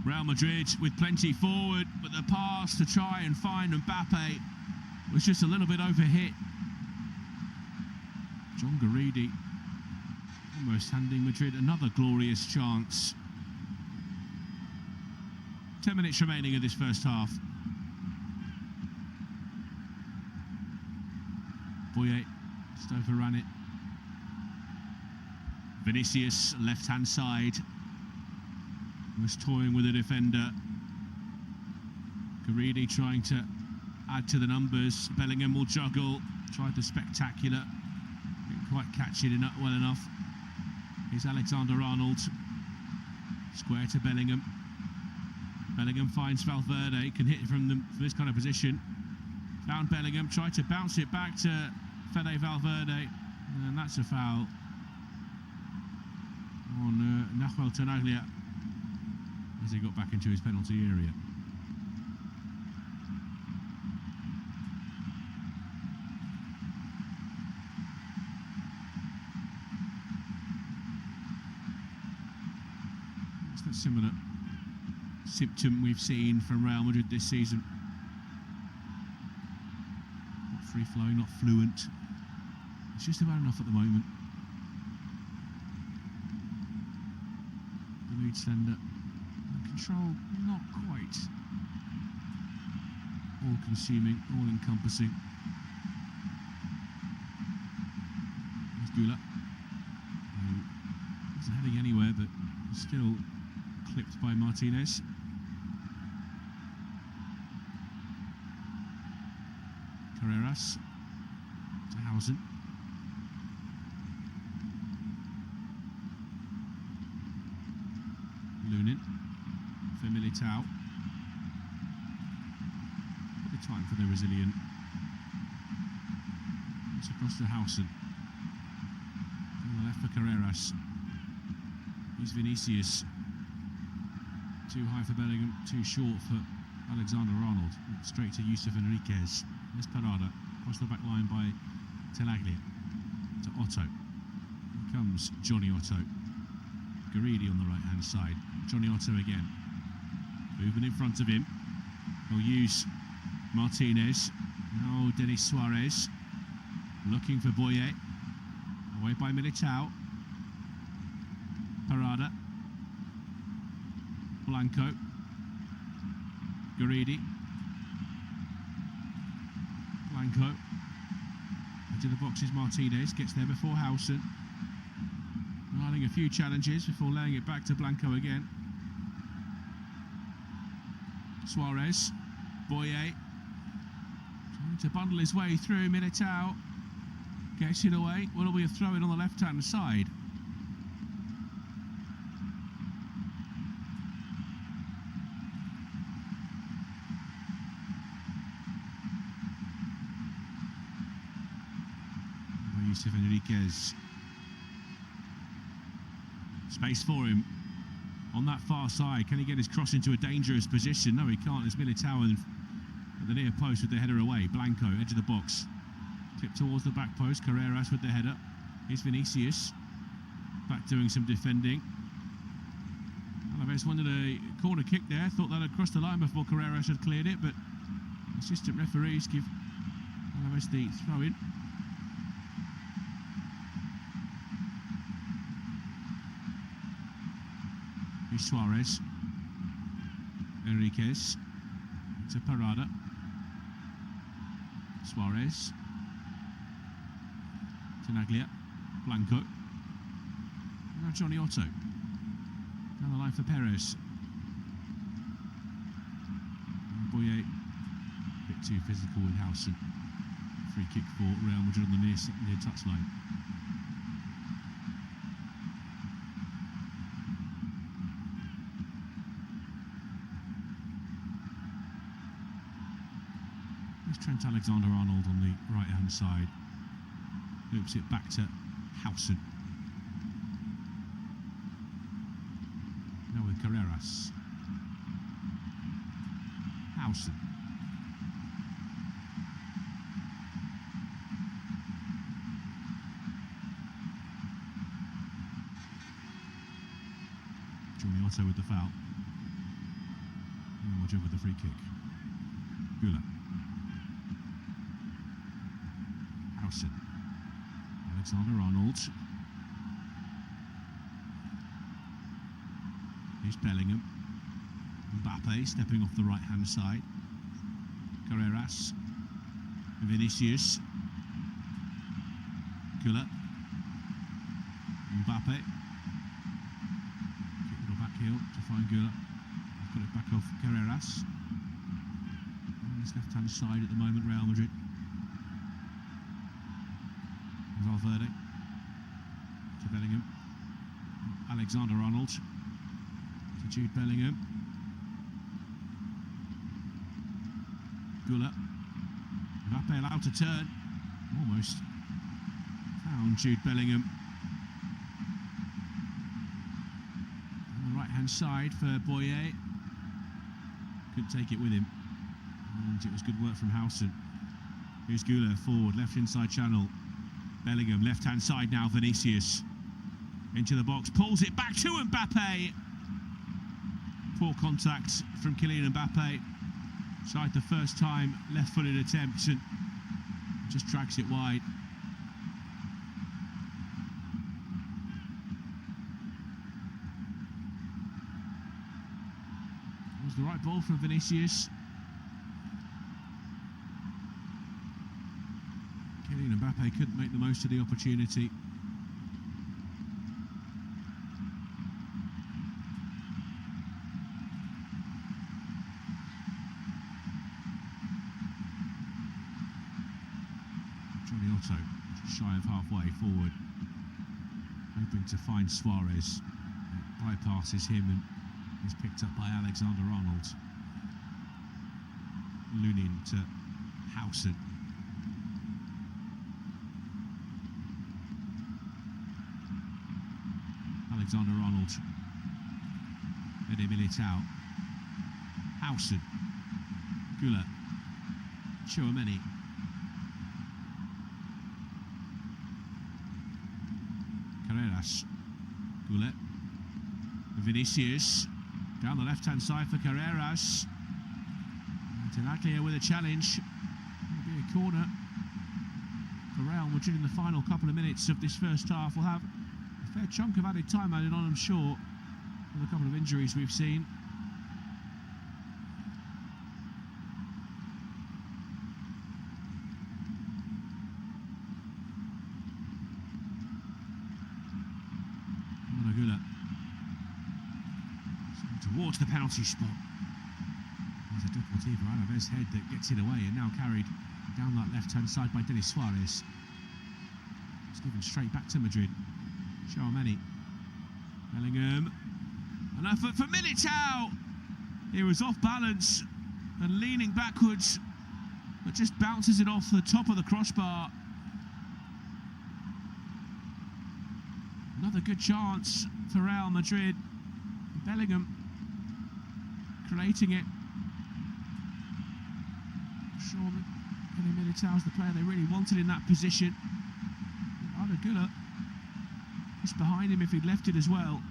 Real Madrid with plenty forward, but the pass to try and find Mbappe was just a little bit overhit. John Guridi almost handing Madrid another glorious chance. 10 minutes remaining of this first half. Boye just overran it. Vinicius, left-hand side, was toying with a defender. Guridi trying to add to the numbers. Bellingham will juggle. Tried the spectacular. Didn't quite catch it well enough. Here's Alexander-Arnold. Square to Bellingham. Bellingham finds Valverde. Can hit from this kind of position. Found Bellingham. Tried to bounce it back to Fede Valverde. And that's a foul on Nahuel Tenaglia as he got back into his penalty area. It's that similar symptom we've seen from Real Madrid this season. Not free-flowing, not fluent. It's just about enough at the moment. The lead slender. Control not quite all-consuming, all-encompassing. There's Gula, who isn't heading anywhere, but still clipped by Martinez. Carreras to Hausen. Lunin for Militao. Bit of time for the resilient. It's across to Hausen. On the left for Carreras. Here's Vinicius. Too high for Bellingham, too short for Alexander-Arnold. Straight to Yusuf Enriquez. There's Parada. Across the back line by Tenaglia. To Otto. Here comes Johnny Otto. Guridi on the right-hand side. Johnny Otto again. Moving in front of him. He'll use Martinez. Now Denis Suarez. Looking for Boye. Away by Militao. Parada. Blanco. Guridi. Blanco. Into the boxes Martinez. Gets there before Hausen. Running a few challenges before laying it back to Blanco again. Suarez, Boye, trying to bundle his way through. Militao gets it away. Will be a throw-in on the left-hand side. By Yusuf Enriquez. Space for him on that far side. Can he get his cross into a dangerous position? No, he can't. It's Militao at the near post with the header away. Blanco, edge of the box. Clip towards the back post. Carreras with the header. Here's Vinicius. Back doing some defending. Alaves wanted a corner kick there. Thought that had crossed the line before Carreras had cleared it, but assistant referees give Alaves the throw-in. Suarez, Enriquez to Parada, Suarez, Tenaglia, Blanco, and now Johnny Otto, down the line for Perez, and Boye, a bit too physical with Hausen, free kick for Real Madrid on the near touchline. Trent Alexander-Arnold on the right-hand side. Loops it back to Hausen. Now with Carreras. Hausen. Johnny Otto with the foul. Real Madrid with the free kick. Gula. Howson. Alexander-Arnold. Here's Bellingham. Mbappe stepping off the right-hand side. Carreras. Vinicius. Gula. Mbappe. Kick it back heel to find Gula. Got it back off Carreras. On his left-hand side at the moment, Real Madrid. Valverde to Bellingham. Alexander-Arnold to Jude Bellingham. Gula. Mbappe allowed to turn. Almost found Jude Bellingham. On the right-hand side for Boye. Couldn't take it with him. And it was good work from Howson. Here's Gula forward, left inside channel. Bellingham, left-hand side now, Vinicius. Into the box, pulls it back to Mbappe. Poor contact from Kylian Mbappe. Tried the first time, left-footed attempt, and just drags it wide. It was the right ball from Vinicius. Kylian Mbappe couldn't make the most of the opportunity. Johnny Otto, just shy of halfway forward, hoping to find Suarez. It bypasses him and is picked up by Alexander-Arnold. Lunin to Howson. Alexander-Arnold. Ede Militao. Howson. Gula. Chouameni. Carreras. Gula. Vinicius. Down the left-hand side for Carreras. Tenaglia with a challenge. It'll be a corner for Real Madrid in the final couple of minutes of this first half. We'll have a fair chunk of added time added on, I'm sure, with a couple of injuries we've seen. Gula towards the penalty spot. There's a Deportivo Alaves head that gets it away and now carried down that left-hand side by Denis Suarez. It's given straight back to Madrid. Chouameni. Bellingham. An effort for Militao. He was off balance and leaning backwards, but just bounces it off the top of the crossbar. Another good chance for Real Madrid. Bellingham creating it. Sure that Militao's the player they really wanted in that position. Arda Güler is behind him if he'd left it as well.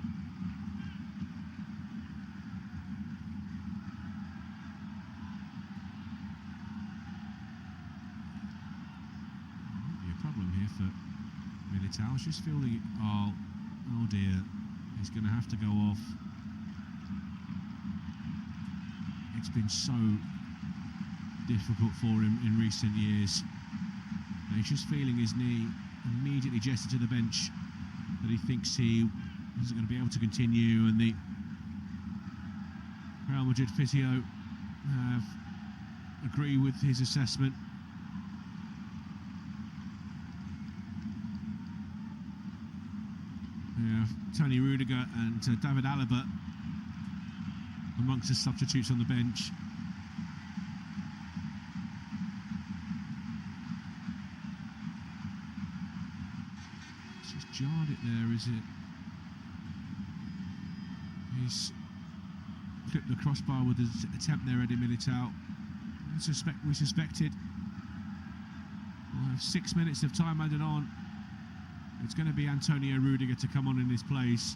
Might be a problem here for Militao. I was just feeling, oh dear, he's going to have to go off. It's been so difficult for him in recent years. And he's just feeling his knee, immediately gestured to the bench that he thinks he isn't going to be able to continue, and the Real Madrid physio agree with his assessment. Tony Rudiger and David Alaba amongst the substitutes on the bench. It's just jarred it there, is it? He's clipped the crossbar with his attempt there, Ede Militao. We suspected. We'll have 6 minutes of time added on. It's going to be Antonio Rudiger to come on in his place.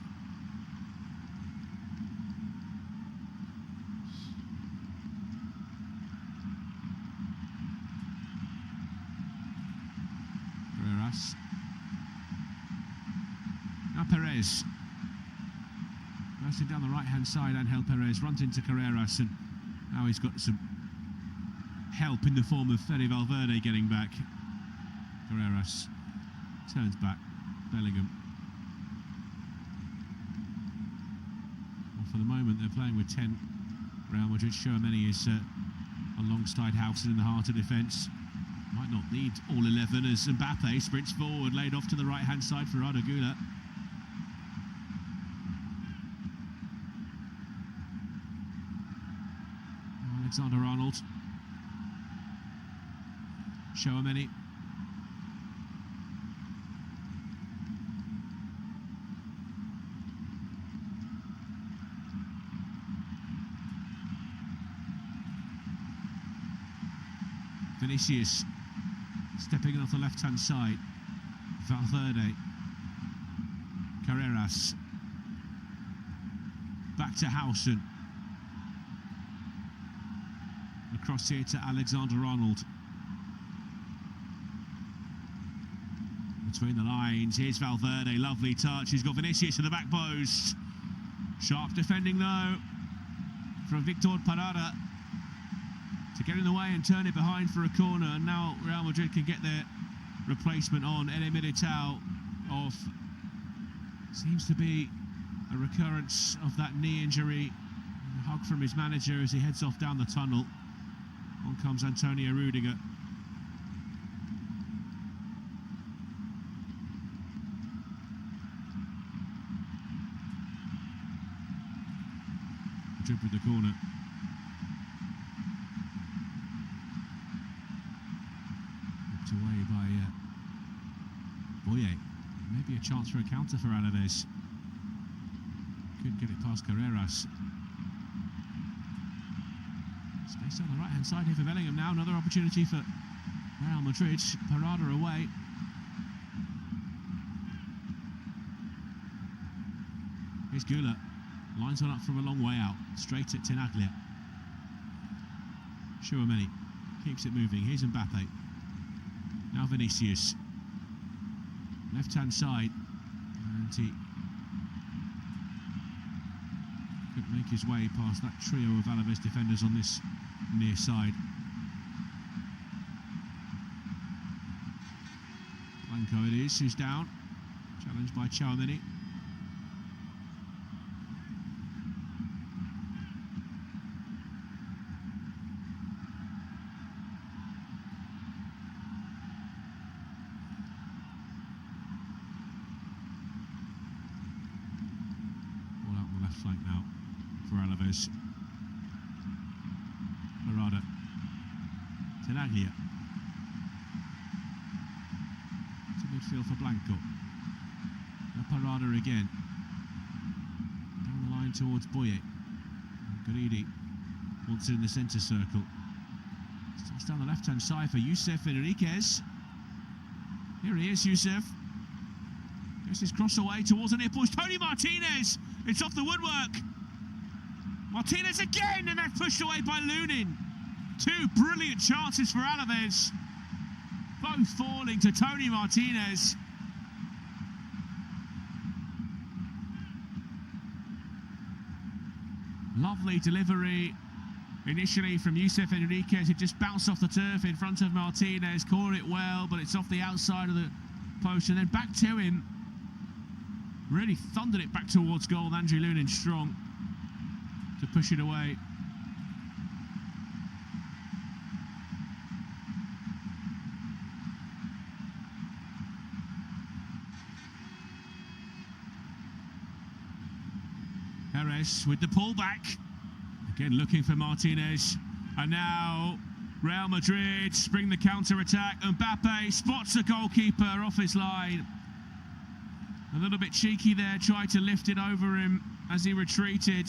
Now Perez. Bursting down the right-hand side, Angel Perez runs into Carreras, and now he's got some help in the form of Fede Valverde getting back. Carreras turns back. Bellingham. Well, for the moment, they're playing with 10. Real Madrid. Tchouaméni is alongside Housen in the heart of defence. Might not need all 11 as Mbappe sprints forward, laid off to the right-hand side for Arda Güler. Alexander-Arnold. Tchouaméni. Vinicius stepping in off the left-hand side. Valverde. Carreras. Back to Housen. Across here to Alexander-Arnold. Between the lines, here's Valverde, lovely touch. He's got Vinicius to the back post. Sharp defending though from Victor Parada to get in the way and turn it behind for a corner. And now Real Madrid can get their replacement on. Eder Militao off. Seems to be a recurrence of that knee injury. A hug from his manager as he heads off down the tunnel. On comes Antonio Rudiger. Madrid with the corner. Whipped away by Boye. Maybe a chance for a counter for Alaves. Couldn't get it past Carreras. Space on the right-hand side here for Bellingham now. Another opportunity for Real Madrid. Parada away. Here's Güler. Lines one up from a long way out. Straight at Tenaglia. Tchouaméni keeps it moving. Here's Mbappe. Now Vinicius. Left-hand side. And he couldn't make his way past that trio of Alaves defenders on this near side. Blanco it is, who's down. Challenged by Tchouaméni. All out on the left flank now for Alaves. Parada. Tenaglia. To midfield for Blanco. Now Parada again. Down the line towards Boye. Guridi wants it in the centre circle. Starts down the left-hand side for Youssef Enriquez. Here he is, Youssef. Gets his cross away towards the near post. Tony Martinez! It's off the woodwork. Martinez again, and that's pushed away by Lunin. Two brilliant chances for Alaves. Both falling to Tony Martinez. Lovely delivery initially from Youssef Enriquez. It just bounced off the turf in front of Martinez. Caught it well, but it's off the outside of the post. And then back to him. Really thundered it back towards goal. Andrew Lunin strong to push it away. Perez with the pullback. Again looking for Martinez. And now Real Madrid spring the counter-attack. Mbappe spots the goalkeeper off his line. A little bit cheeky there, tried to lift it over him as he retreated.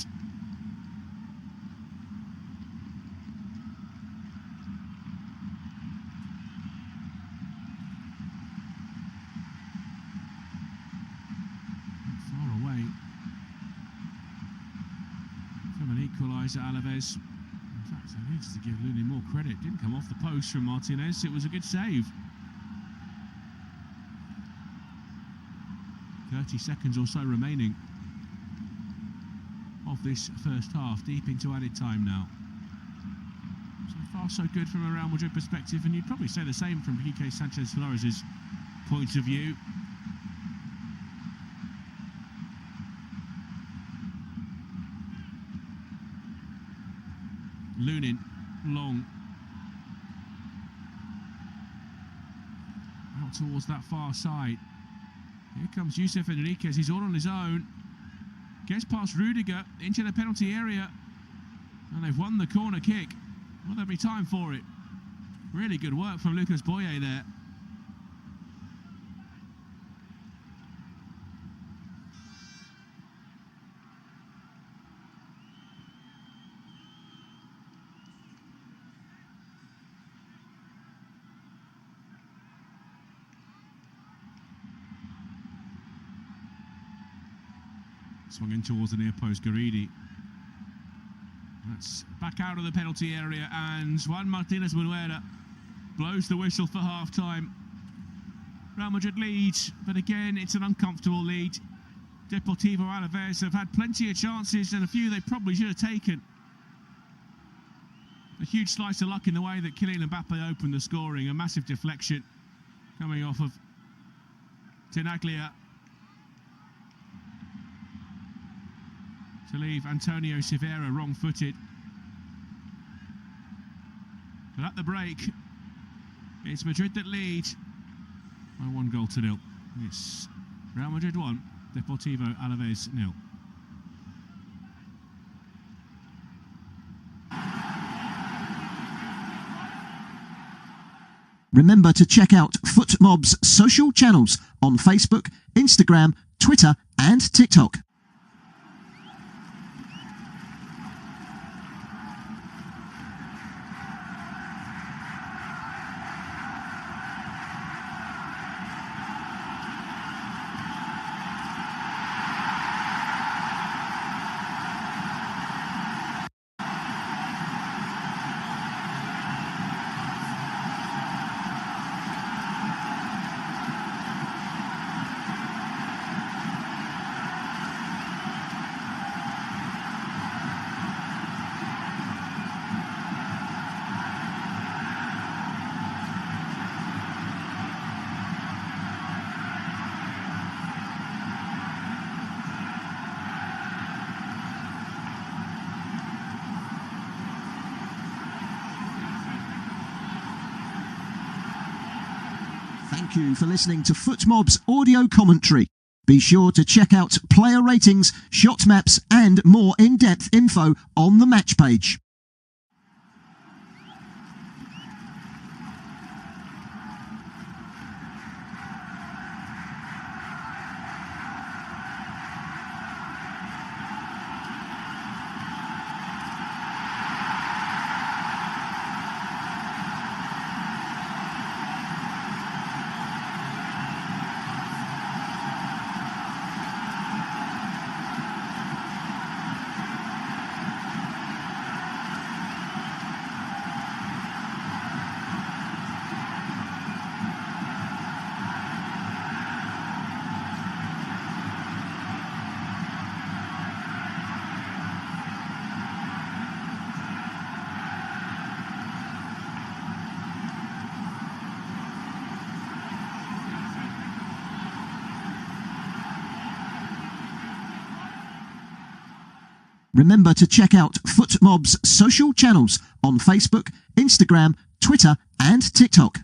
Far away from an equaliser, Alaves. In fact, I need to give Lunin more credit. Didn't come off the post from Martinez. It was a good save. 30 seconds or so remaining of this first half, deep into added time now. So far so good from a Real Madrid perspective, and you'd probably say the same from Quique Sanchez Flores' point of view. Lunin, long. Out towards that far side. Here comes Yusuf Enriquez, he's all on his own. Gets past Rudiger into the penalty area. And they've won the corner kick. Will there be time for it? Really good work from Lucas Boye there. Swung in towards the near post, Garidi. That's back out of the penalty area, and Juan Martinez Munuera blows the whistle for half-time. Real Madrid lead, but again, it's an uncomfortable lead. Deportivo Alaves have had plenty of chances, and a few they probably should have taken. A huge slice of luck in the way that Kylian Mbappe opened the scoring, a massive deflection coming off of Tenaglia to leave Antonio Silveira wrong-footed. But at the break, it's Madrid that lead by 1-0. It's Real Madrid 1, Deportivo Alaves 0. Remember to check out FootMob's social channels on Facebook, Instagram, Twitter and TikTok. Thank you for listening to FootMob's audio commentary. Be sure to check out player ratings, shot maps and more in-depth info on the match page. Remember to check out FootMob's social channels on Facebook, Instagram, Twitter and TikTok.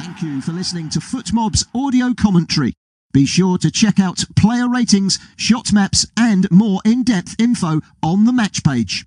Thank you for listening to FootMob's audio commentary. Be sure to check out player ratings, shot maps and more in-depth info on the match page.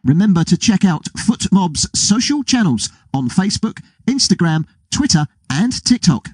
Remember to check out FootMob's social channels on Facebook, Instagram, Twitter and TikTok.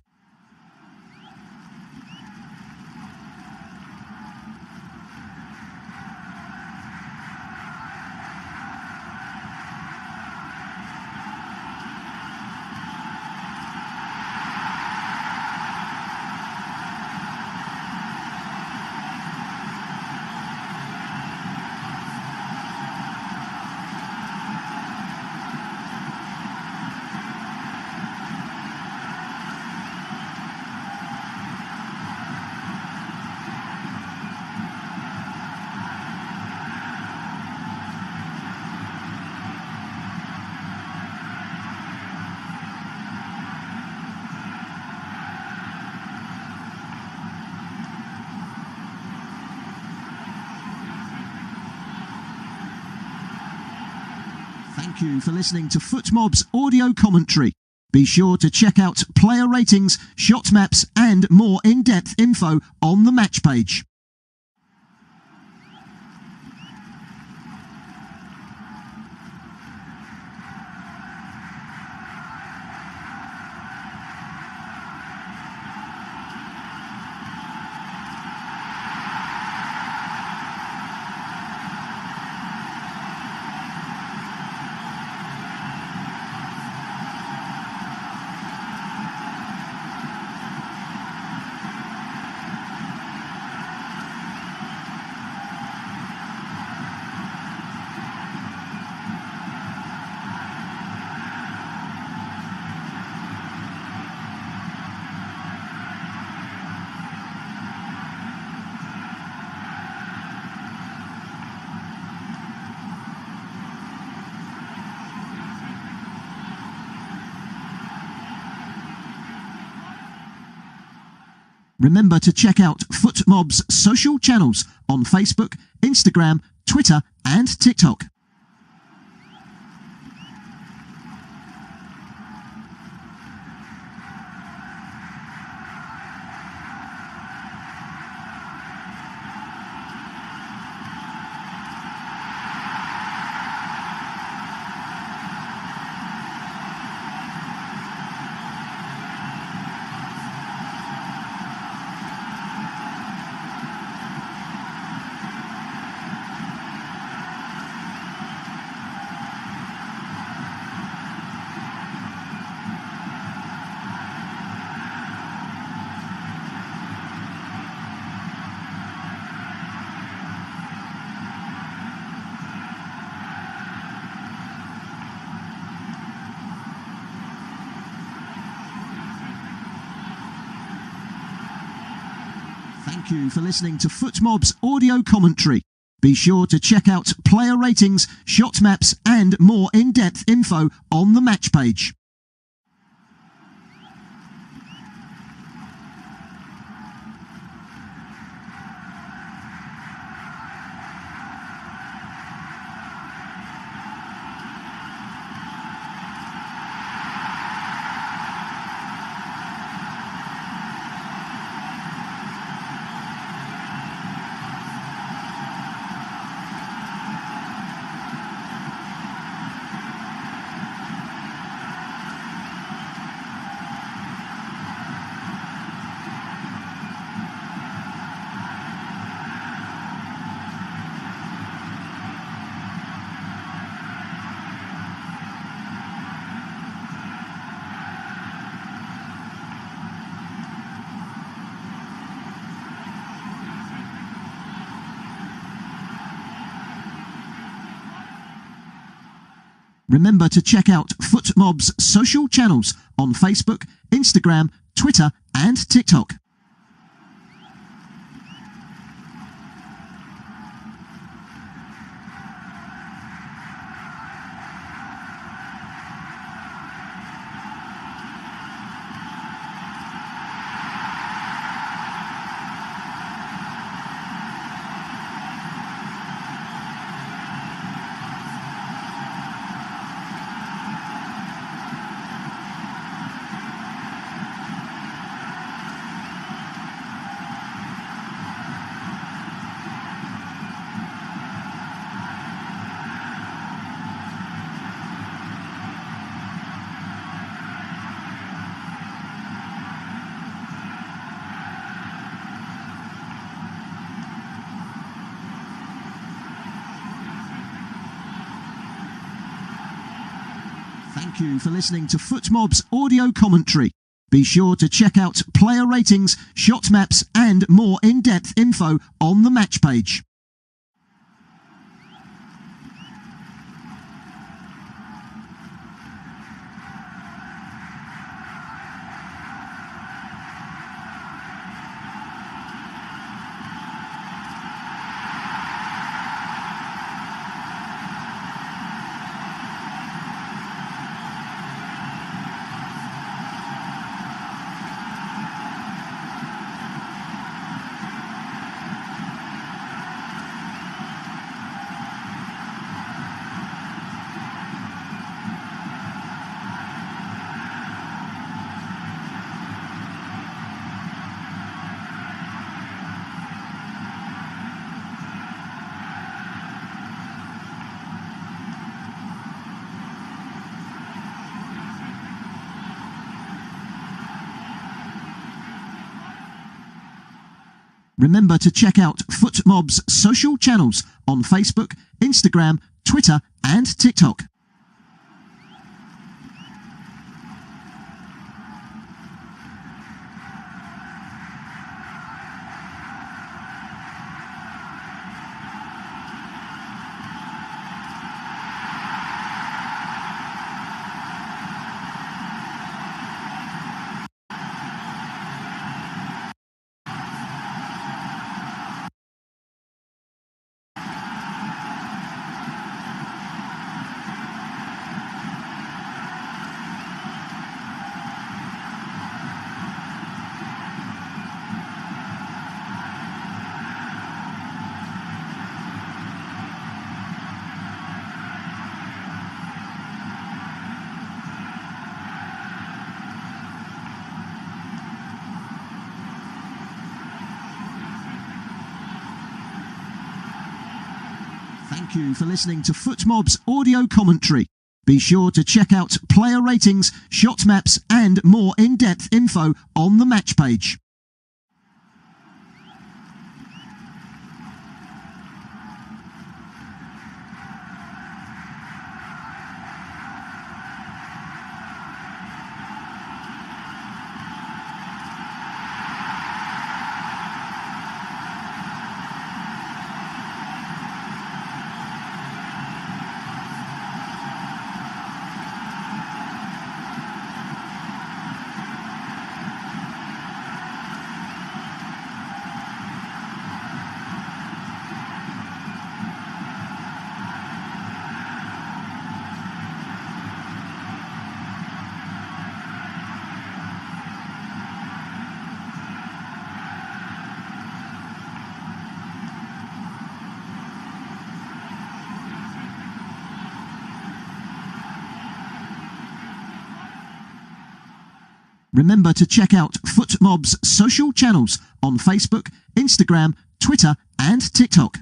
Thank you for listening to FootMob's audio commentary. Be sure to check out player ratings, shot maps and more in-depth info on the match page. Remember to check out FootMob's social channels on Facebook, Instagram, Twitter and TikTok. Thank you for listening to FootMob's audio commentary. Be sure to check out player ratings, shot maps and more in-depth info on the match page. Remember to check out FootMob's social channels on Facebook, Instagram, Twitter and TikTok. Thank you for listening to FootMob's audio commentary. Be sure to check out player ratings, shot maps and more in-depth info on the match page. Remember to check out FootMob's social channels on Facebook, Instagram, Twitter and TikTok. Thank you for listening to FootMob's audio commentary. Be sure to check out player ratings, shot maps and more in-depth info on the match page. Remember to check out FootMob's social channels on Facebook, Instagram, Twitter and TikTok.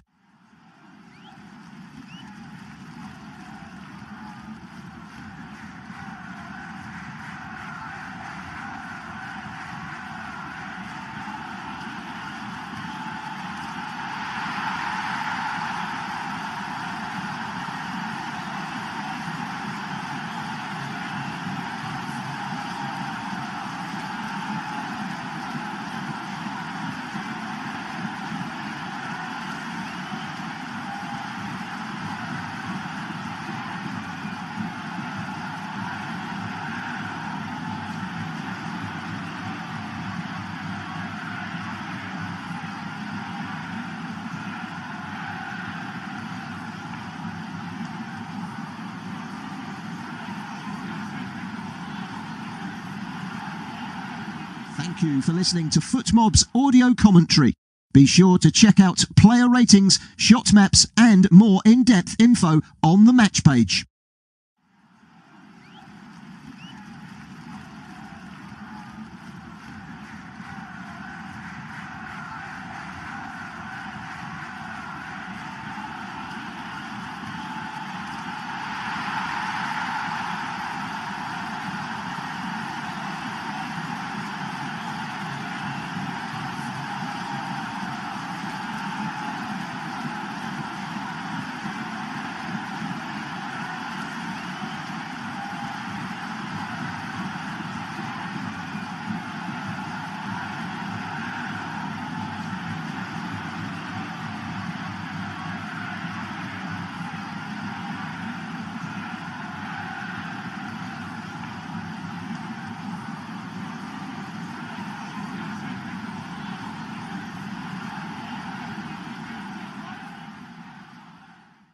Thank you for listening to FootMob's audio commentary. Be sure to check out player ratings, shot maps and more in-depth info on the match page.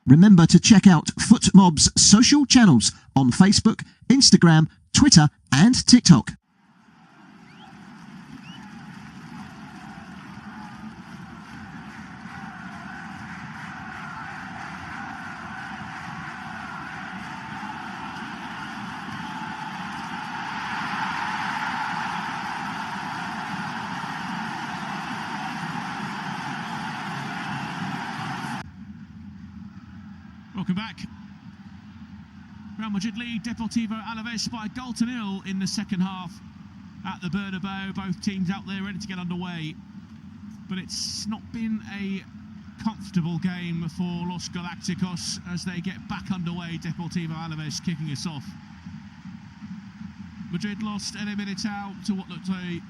Remember to check out FootMob's social channels on Facebook, Instagram, Twitter and TikTok. Welcome back. Real Madrid lead Deportivo Alaves by 1-0 in the second half at the Bernabeu. Both teams out there ready to get underway, but it's not been a comfortable game for Los Galacticos as they get back underway. Deportivo Alaves kicking us off. Madrid lost Eder Militao to what looked a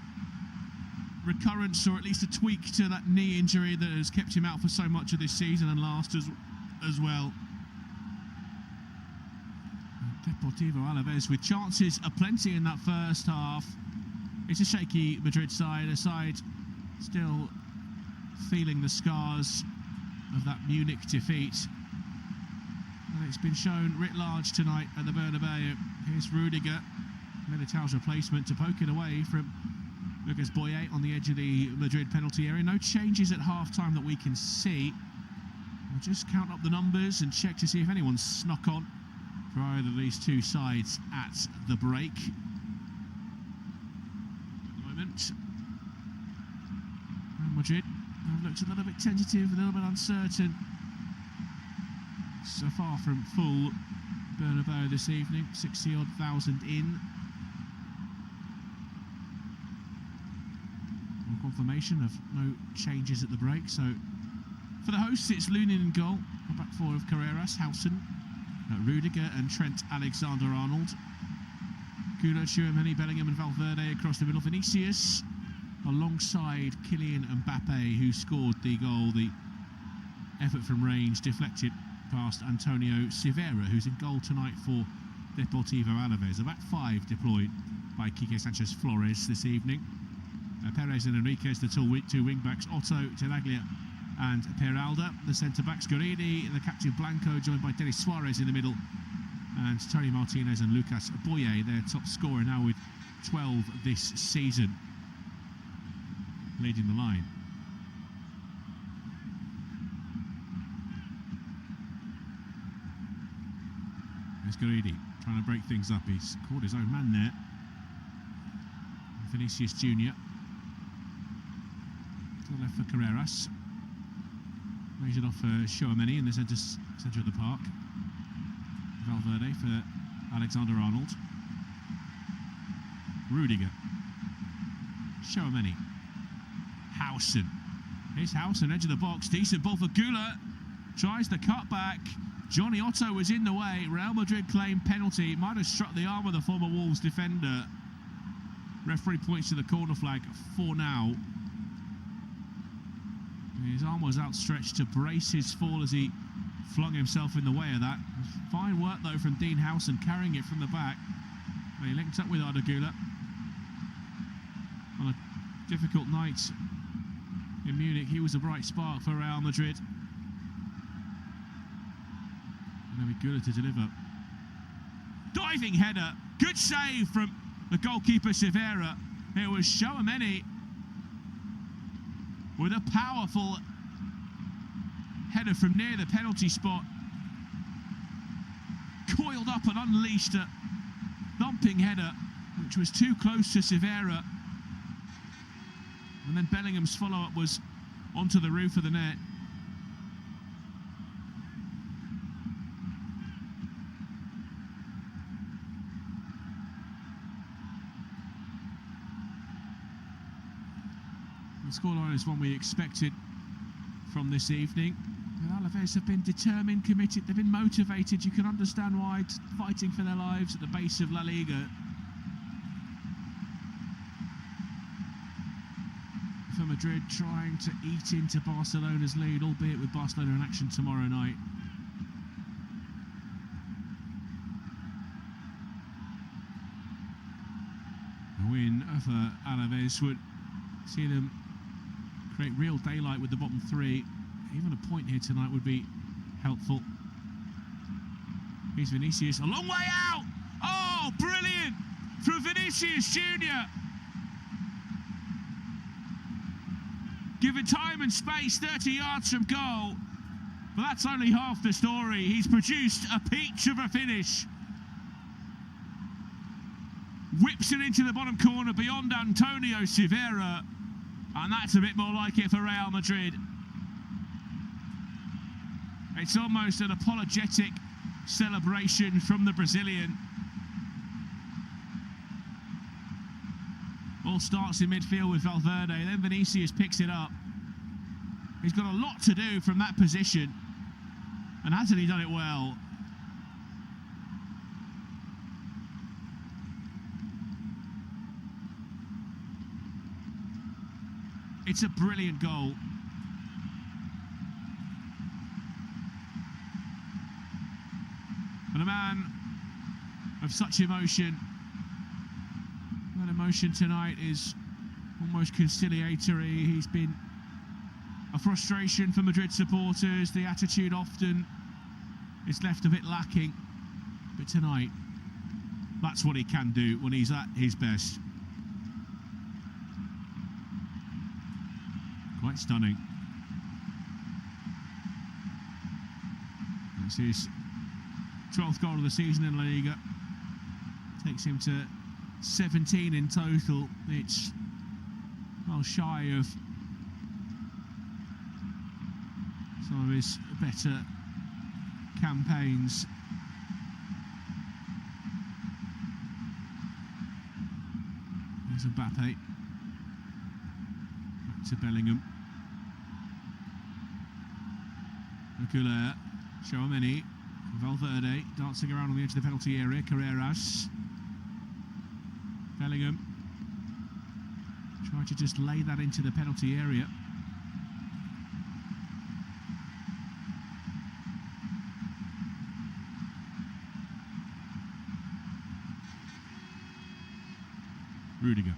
recurrence, or at least a tweak to that knee injury that has kept him out for so much of this season and last as well. Deportivo Alaves with chances aplenty in that first half. It's a shaky Madrid side, a side still feeling the scars of that Munich defeat. And it's been shown writ large tonight at the Bernabeu. Here's Rudiger, Militao's replacement, to poke it away from Lucas Boye on the edge of the Madrid penalty area. No changes at half-time that we can see. We'll just count up the numbers and check to see if anyone's snuck on for either of these two sides at the break. At the moment, Real Madrid have looked a little bit tentative, a little bit uncertain. So far from full Bernabeu this evening, 60-odd thousand in. Confirmation of no changes at the break. So for the hosts, it's Lunin in goal. A back four of Carreras, Howson, Rudiger and Trent Alexander-Arnold. Güler, Tchouaméni, Bellingham and Valverde across the middle. Vinicius alongside Kylian Mbappe, who scored the goal. The effort from range deflected past Antonio Silveira, who's in goal tonight for Deportivo Alaves. A back five deployed by Quique Sanchez Flores this evening. Perez and Enriquez, the two wing-backs, Otto, Tenaglia and Peralda. The centre-backs, Goridi, the captain Blanco, joined by Denis Suarez in the middle, and Tony Martinez and Lucas Boye, their top scorer, now with 12 this season, leading the line. There's Goridi, trying to break things up. He's caught his own man there. Vinicius Junior to the left for Carreras. Lays it off for Tchouaméni in the centre of the park. Valverde for Alexander-Arnold. Rudiger. Tchouaméni. Howson. Here's Howson, edge of the box. Decent ball for Güler. Tries the cut back. Johnny Otto was in the way. Real Madrid claimed penalty. Might have struck the arm of the former Wolves defender. Referee points to the corner flag for now. His arm was outstretched to brace his fall as he flung himself in the way of that. Fine work though from Dean Howson, carrying it from the back. And he linked up with Arda Güler on a difficult night in Munich. He was a bright spark for Real Madrid. And then Güler to deliver. Diving header, good save from the goalkeeper Silveira. It was Tchouaméni with a powerful header from near the penalty spot. Coiled up and unleashed a thumping header, which was too close to Severa. And then Bellingham's follow-up was onto the roof of the net. The scoreline is one we expected from this evening. Alaves have been determined, committed, they've been motivated. You can understand why, fighting for their lives at the base of La Liga. For Madrid trying to eat into Barcelona's lead, albeit with Barcelona in action tomorrow night. A win for Alaves would see them create real daylight with the bottom three. Even a point here tonight would be helpful. Here's Vinicius, a long way out! Oh, brilliant from Vinicius Jr. Given time and space, 30 yards from goal. But that's only half the story. He's produced a peach of a finish. Whips it into the bottom corner beyond Antonio Severa. And that's a bit more like it for Real Madrid. It's almost an apologetic celebration from the Brazilian. All starts in midfield with Valverde, then Vinicius picks it up. He's got a lot to do from that position, and hasn't he done it well? It's a brilliant goal. And a man of such emotion, that emotion tonight is almost conciliatory. He's been a frustration for Madrid supporters. The attitude often is left a bit lacking. But tonight, that's what he can do when he's at his best. Quite stunning. That's his 12th goal of the season in La Liga. Takes him to 17 in total. It's well shy of some of his better campaigns. There's Mbappe. Back to Bellingham. Aguilera. Tchouaméni. Valverde dancing around on the edge of the penalty area. Carreras. Bellingham. Trying to just lay that into the penalty area. Rudiger.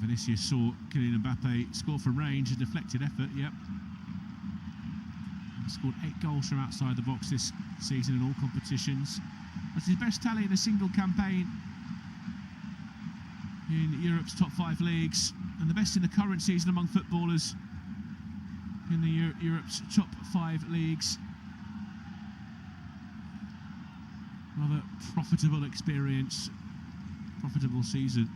Vinicius saw Kylian Mbappe score from range, a deflected effort, yep. Scored 8 goals from outside the box this season in all competitions. That's his best tally in a single campaign in Europe's top 5 leagues, and the best in the current season among footballers in the Europe's top 5 leagues. Rather profitable experience, profitable season.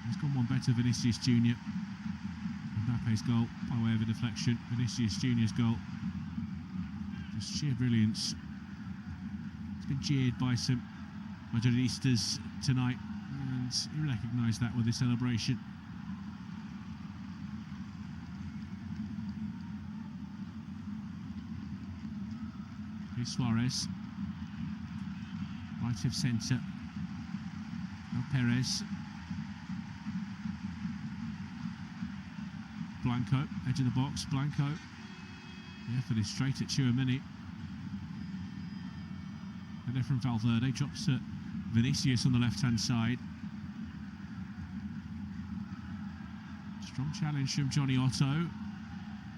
He's gone one better, Vinicius Jr. Mbappe's goal by way of a deflection. Vinicius Jr.'s goal. Just sheer brilliance. He's been jeered by some Madridistas tonight, and he recognised that with his celebration. Here's Suarez. Right of centre. Now Perez. Blanco, edge of the box. Blanco The effort is straight at Tchouaméni. Header from Valverde, drops to Vinicius on the left-hand side. Strong challenge from Johnny Otto.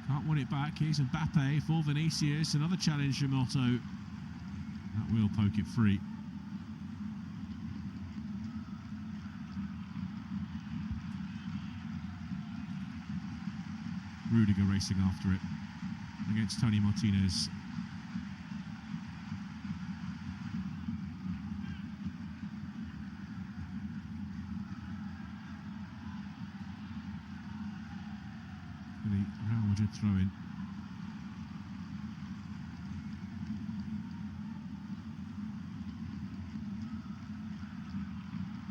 Can't win it back. Here's Mbappe for Vinicius. Another challenge from Otto. That will poke it free. Rudiger racing after it against Tony Martinez. The Real Madrid throw in.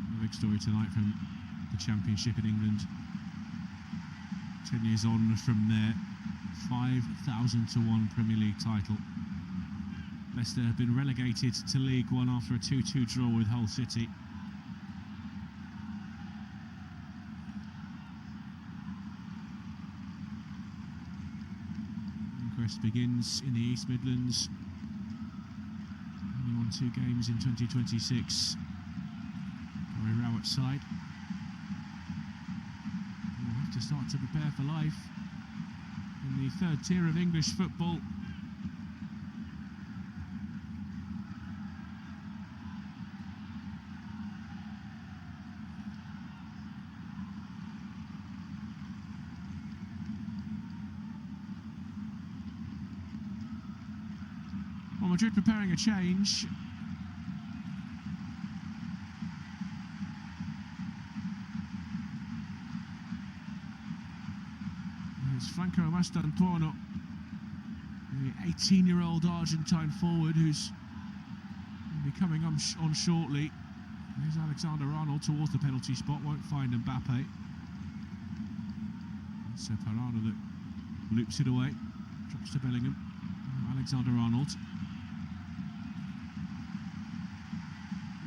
The big story tonight from the Championship in England. 10 years on from their 5,000-1 Premier League title. Leicester have been relegated to League One after a 2-2 draw with Hull City. Inquest begins in the East Midlands. Only won 2 games in 2026. Gary Rowett's side will have to start to prepare for life in the 3rd tier of English football. Well, Madrid preparing a change. It's Franco Mastantuono, the 18-year-old Argentine forward who's will be coming on shortly. There's Alexander-Arnold towards the penalty spot, won't find Mbappe. It's Parada that loops it away, drops to Bellingham. Alexander-Arnold.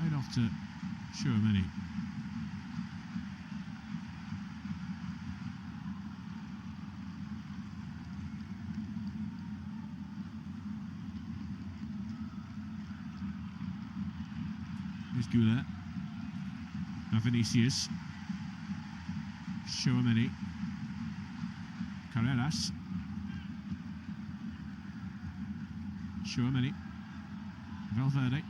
Laid off to Tchouaméni. Here's Goulet. Now Vinicius. Tchouaméni. Carreras. Tchouaméni. Valverde.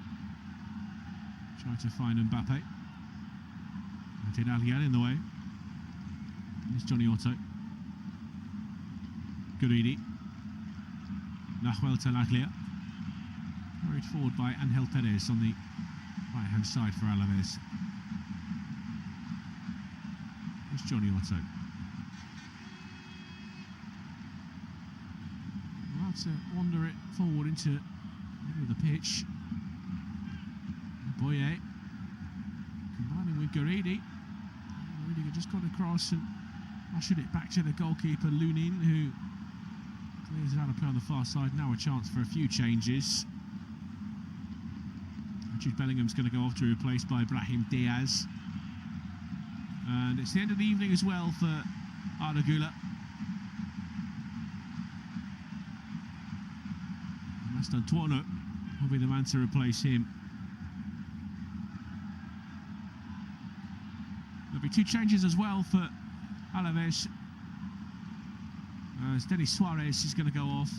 Trying to find Mbappe. Did Alian in the way. Here's Johnny Otto. Guridi. Nahuel Talaglia. Carried forward by Angel Perez on the right-hand side for Alaves. Here's Johnny Otto. Allowed to wander it forward into the middle of the pitch. Boye combining with Guridi. Rudiger just got across and ushered it back to the goalkeeper Lunin, who clears it out of play on the far side. Now a chance for a few changes. Jude Bellingham's going to go off to be replaced by Brahim Diaz. And it's the end of the evening as well for Arda Güler. Mastantuono will be the man to replace him. There'll be 2 changes as well for Alaves. As Denis Suarez is going to go off.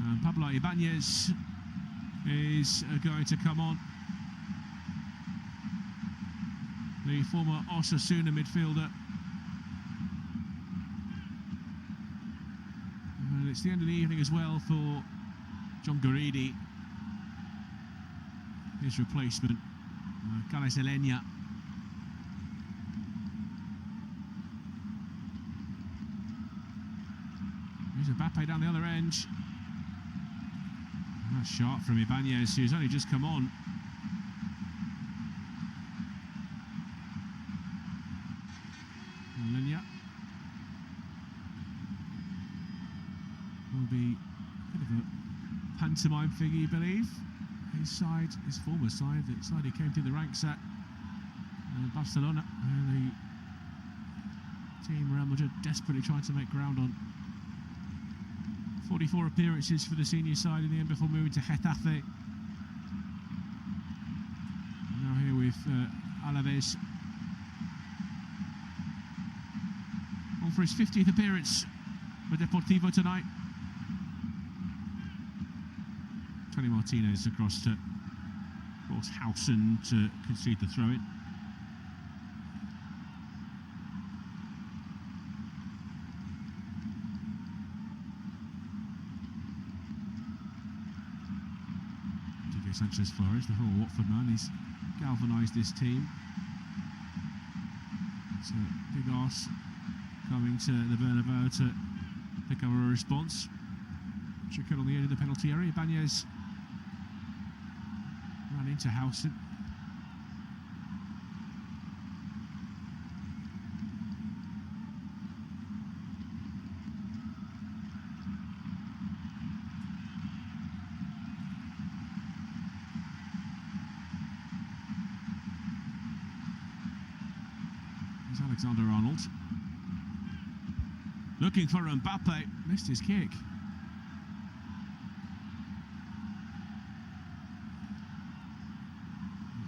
And Pablo Ibanez is going to come on. The former Osasuna midfielder. And it's the end of the evening as well for John Guridi. His replacement, Carles Elenia. Here's Mbappe down the other end. That's sharp from Ibanez, who's only just come on. Elenia will be a bit of a pantomime figure, you believe. His side, his former side, the side he came through the ranks at Barcelona, the team Real Madrid desperately trying to make ground on. 44 appearances for the senior side in the end before moving to Getafe. Now here with Alaves. On for his 50th appearance for Deportivo tonight. Tony Martinez across to Hausen to concede the throw-in. Sanchez Flores, the whole Watford man, he's galvanised this team. It's a big arse coming to the Bernabeu to pick up a response. Chicken on the edge of the penalty area. Ibanez ran into Hausen. Alexander-Arnold looking for Mbappe, missed his kick.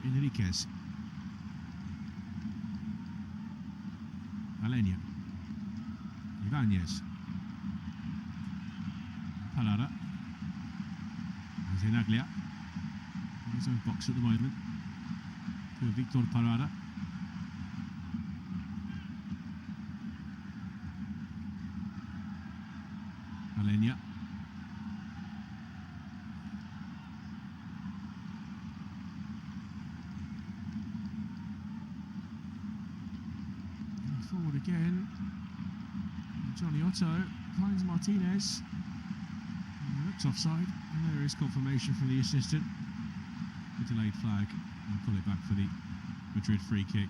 Enriquez, Alenia, Ibanez, Parada, Zenaglia in his own box at the moment to Victor Parada. Alenia. Forward again. Johnny Otto finds Martinez. He looks offside, and there is confirmation from the assistant. A delayed flag and pull it back for the Madrid free kick.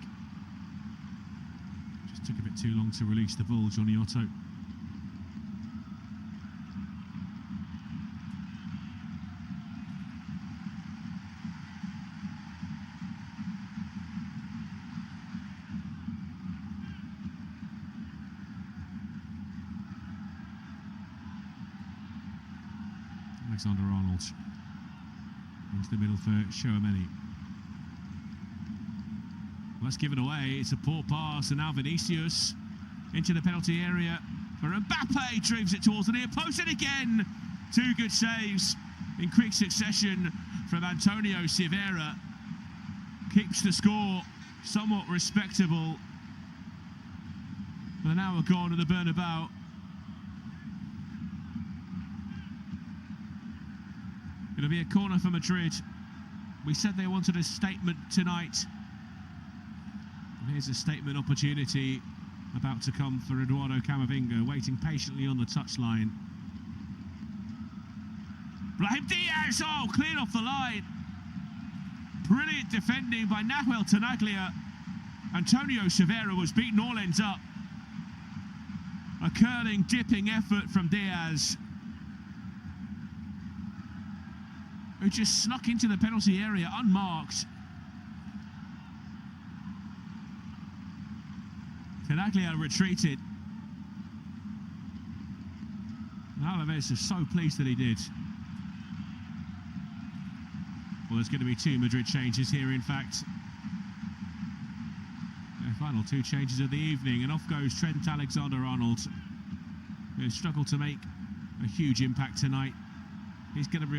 Just took a bit too long to release the ball, Johnny Otto. Alexander-Arnold into the middle for Chouameni. Well, that's given away. It's a poor pass, and now Vinicius into the penalty area for Mbappe, drives it towards the near post, and again, two good saves in quick succession from Antonio Silva. Keeps the score somewhat respectable. But an hour gone at the Bernabeu. It'll be a corner for Madrid. We said they wanted a statement tonight. And here's a statement opportunity about to come for Eduardo Camavinga, waiting patiently on the touchline. Brahim Diaz, oh, cleared off the line. Brilliant defending by Nahuel Tenaglia. Antonio Silva was beaten all ends up. A curling, dipping effort from Diaz, who just snuck into the penalty area unmarked. Tenaglia retreated. And Alaves is so pleased that he did. Well, there's going to be two Madrid changes here, in fact. The final two changes of the evening, and off goes Trent Alexander-Arnold, who has struggled to make a huge impact tonight. He's going to